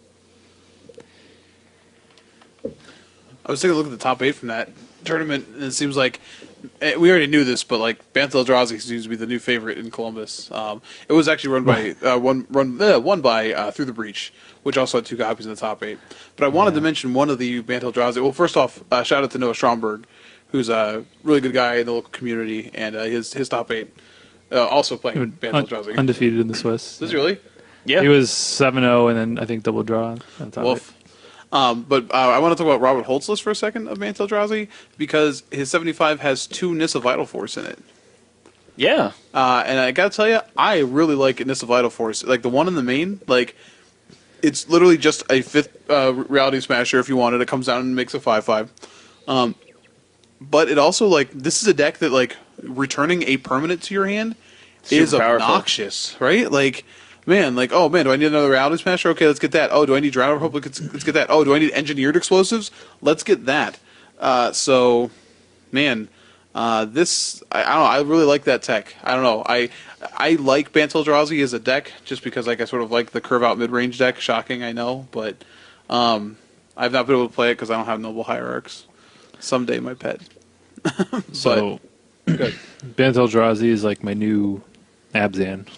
I was taking a look at the top 8 from that tournament, and it seems like we already knew this, but like Bantha Eldrazi seems to be the new favorite in Columbus. It was actually run by won by Through the Breach, which also had 2 copies in the top 8. But I wanted to mention one of the Bantha Eldrazi. Well, first off, shout out to Noah Stromberg, who's a really good guy in the local community, and his top 8 also playing Bantha Eldrazi. Undefeated in the Swiss. Is he really? Yeah. He was 7-0 and then I think double draw on top Wolf. But I want to talk about Robert Holt's list for a second of Bantha Eldrazi, because his 75 has 2 Nissa Vital Force in it. Yeah. And I gotta tell you, I really like Nissa Vital Force. Like the one in the main, like it's literally just a 5th Reality Smasher if you want it. It comes down and makes a 5/5. But it also like this is a deck that like returning a permanent to your hand is obnoxious, right? Like. Man, like, oh man, do I need another Reality Smasher? Okay, let's get that. Oh, do I need Drown of Hope? Let's get that. Oh, do I need Engineered Explosives? Let's get that. So, man, this, I don't know, I really like that tech. I don't know, I like Bantha Eldrazi as a deck, just because like I sort of like the curve out mid-range deck. Shocking, I know, but I've not been able to play it because I don't have Noble Hierarchs. Someday, my pet. So, good. Bantha Eldrazi is like my new Abzan.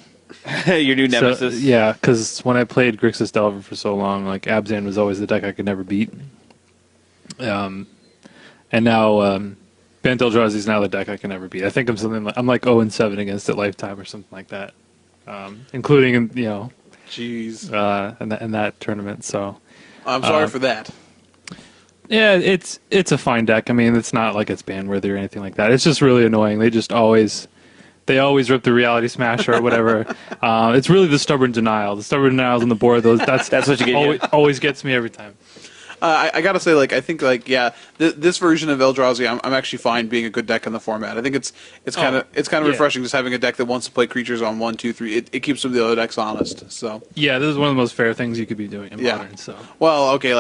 Your new nemesis. So, yeah, because when I played Grixis Delver for so long, like Abzan was always the deck I could never beat. And now Bantha Eldrazi is now the deck I can never beat. I think I'm like 0-7 against it lifetime or something like that, including Jeez. in that tournament. So I'm sorry for that. Yeah, it's a fine deck. I mean, it's not like it's ban worthy or anything like that. It's just really annoying. They they always rip the Reality Smasher or whatever. It's really the Stubborn Denial. The Stubborn Denial's on the board. That's what you get. Always gets me every time. I gotta say, I think, this version of Eldrazi, I'm actually fine being a good deck in the format. I think it's kind of refreshing just having a deck that wants to play creatures on 1, 2, 3. It keeps some of the other decks honest. So yeah, this is one of the most fair things you could be doing in Modern. So well, okay,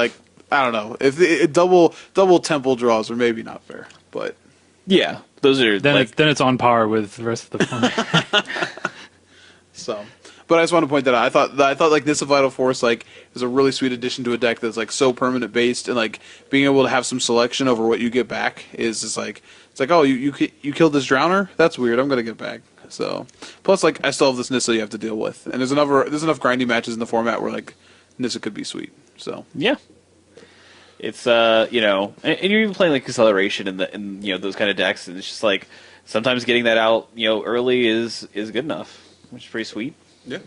I don't know if double temple draws are maybe not fair, but yeah, those are then it's on par with the rest of the format. So. But I just want to point that out. I thought this of Vital Force is a really sweet addition to a deck that's so permanent based, and being able to have some selection over what you get back is just oh, you killed this Drowner? That's weird. I'm gonna get back. So plus I still have this Nissa you have to deal with, and there's enough grinding matches in the format where Nissa could be sweet. So yeah, it's and you're even playing Acceleration in those kind of decks, and it's just sometimes getting that out early is good enough, which is pretty sweet. Yeah.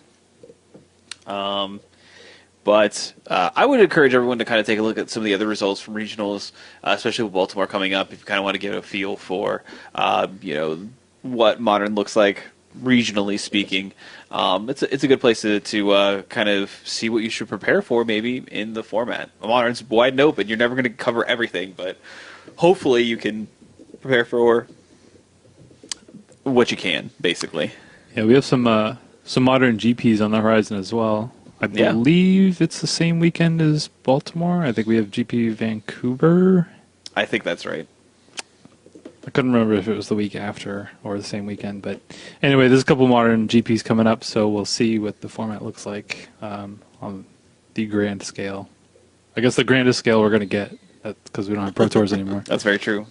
But I would encourage everyone to kind of take a look at some of the other results from regionals, especially with Baltimore coming up. If you kind of want to get a feel for, what Modern looks like regionally speaking, it's a good place to kind of see what you should prepare for maybe in the format. Modern's wide and open. You're never going to cover everything, but hopefully you can prepare for what you can, basically. Yeah, we have some Modern GPs on the horizon as well. I believe it's the same weekend as Baltimore. I think we have GP Vancouver. I think that's right. I couldn't remember if it was the week after or the same weekend. But anyway, there's a couple Modern GPs coming up, so we'll see what the format looks like on the grand scale. I guess the grandest scale we're going to get, because we don't have Pro Tours anymore. That's very true.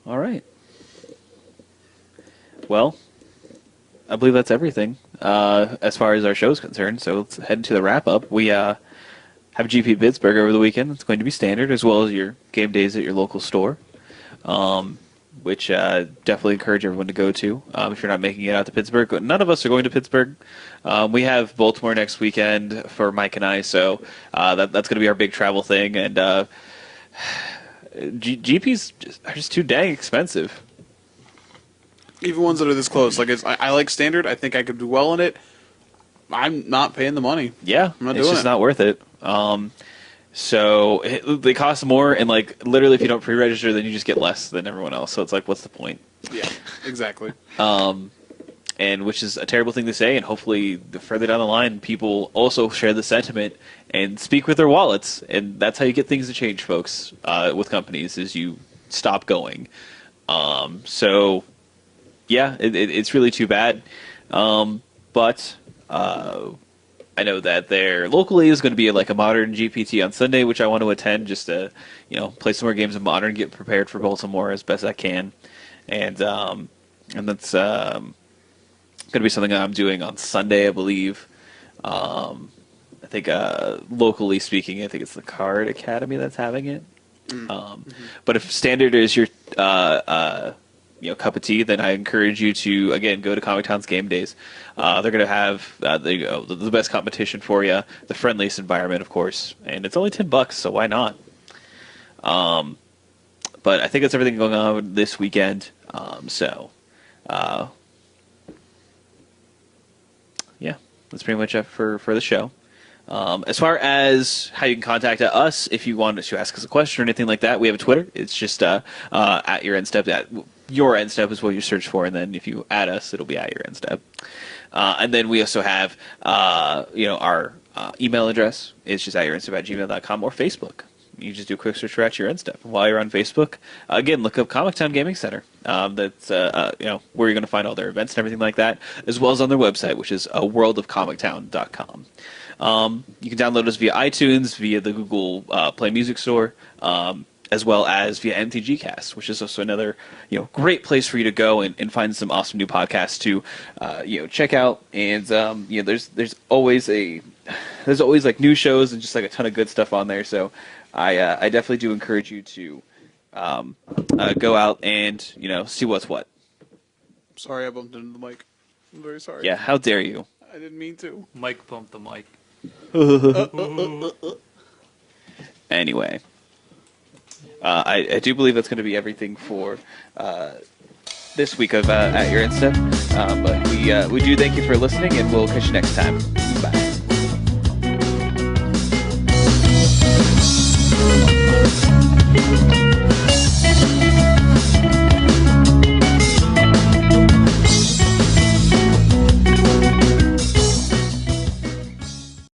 All right. Well, I believe that's everything as far as our show is concerned. So let's head into the wrap-up. We have GP Pittsburgh over the weekend. It's going to be standard, as well as your game days at your local store, which definitely encourage everyone to go to if you're not making it out to Pittsburgh. None of us are going to Pittsburgh. We have Baltimore next weekend for Mike and I, so that's going to be our big travel thing. And GPs are just too dang expensive. Even ones that are this close. I like standard. I think I could do well in it. I'm not paying the money. Yeah, I'm not it's just not worth it. So they cost more, and literally, if you don't pre-register, then you just get less than everyone else. So it's what's the point? Yeah, exactly. And which is a terrible thing to say. And hopefully, further down the line, people also share the sentiment and speak with their wallets. And that's how you get things to change, folks. With companies, is you stop going. So. Yeah, it's really too bad. But I know that there locally is going to be a Modern GPT on Sunday, which I want to attend just to, play some more games of Modern, get prepared for Baltimore as best I can. And that's going to be something that I'm doing on Sunday, I believe. I think locally speaking, I think it's the Card Academy that's having it. But if Standard is your cup of tea, then I encourage you to, again, go to Comic Town's Game Days. They're going to have the best competition for you, the friendliest environment, of course, and it's only $10, so why not? But I think that's everything going on this weekend. Yeah, that's pretty much it for the show. As far as how you can contact us, if you want to ask us a question or anything like that, we have a Twitter. It's just at your end step. Your end step is what you search for, and then if you add us, it'll be at your end step. And then we also have our email address. It's just at your end step at gmail.com or Facebook. You just do a quick search for at your end step. While you're on Facebook, again, look up Comic Town Gaming Center. That's where you're going to find all their events and everything like that, as well as on their website, which is worldofcomictown.com. You can download us via iTunes, via the Google Play Music Store, as well as via MTG Cast, which is also another great place for you to go and find some awesome new podcasts to check out. And there's always new shows and just a ton of good stuff on there. So I definitely do encourage you to go out and see what's what. Sorry, I bumped into the mic. I'm very sorry. Yeah, how dare you? I didn't mean to. Mike bumped the mic. Anyway, I do believe that's going to be everything for this week of At Your Insta. But we do thank you for listening, and we'll catch you next time. Bye.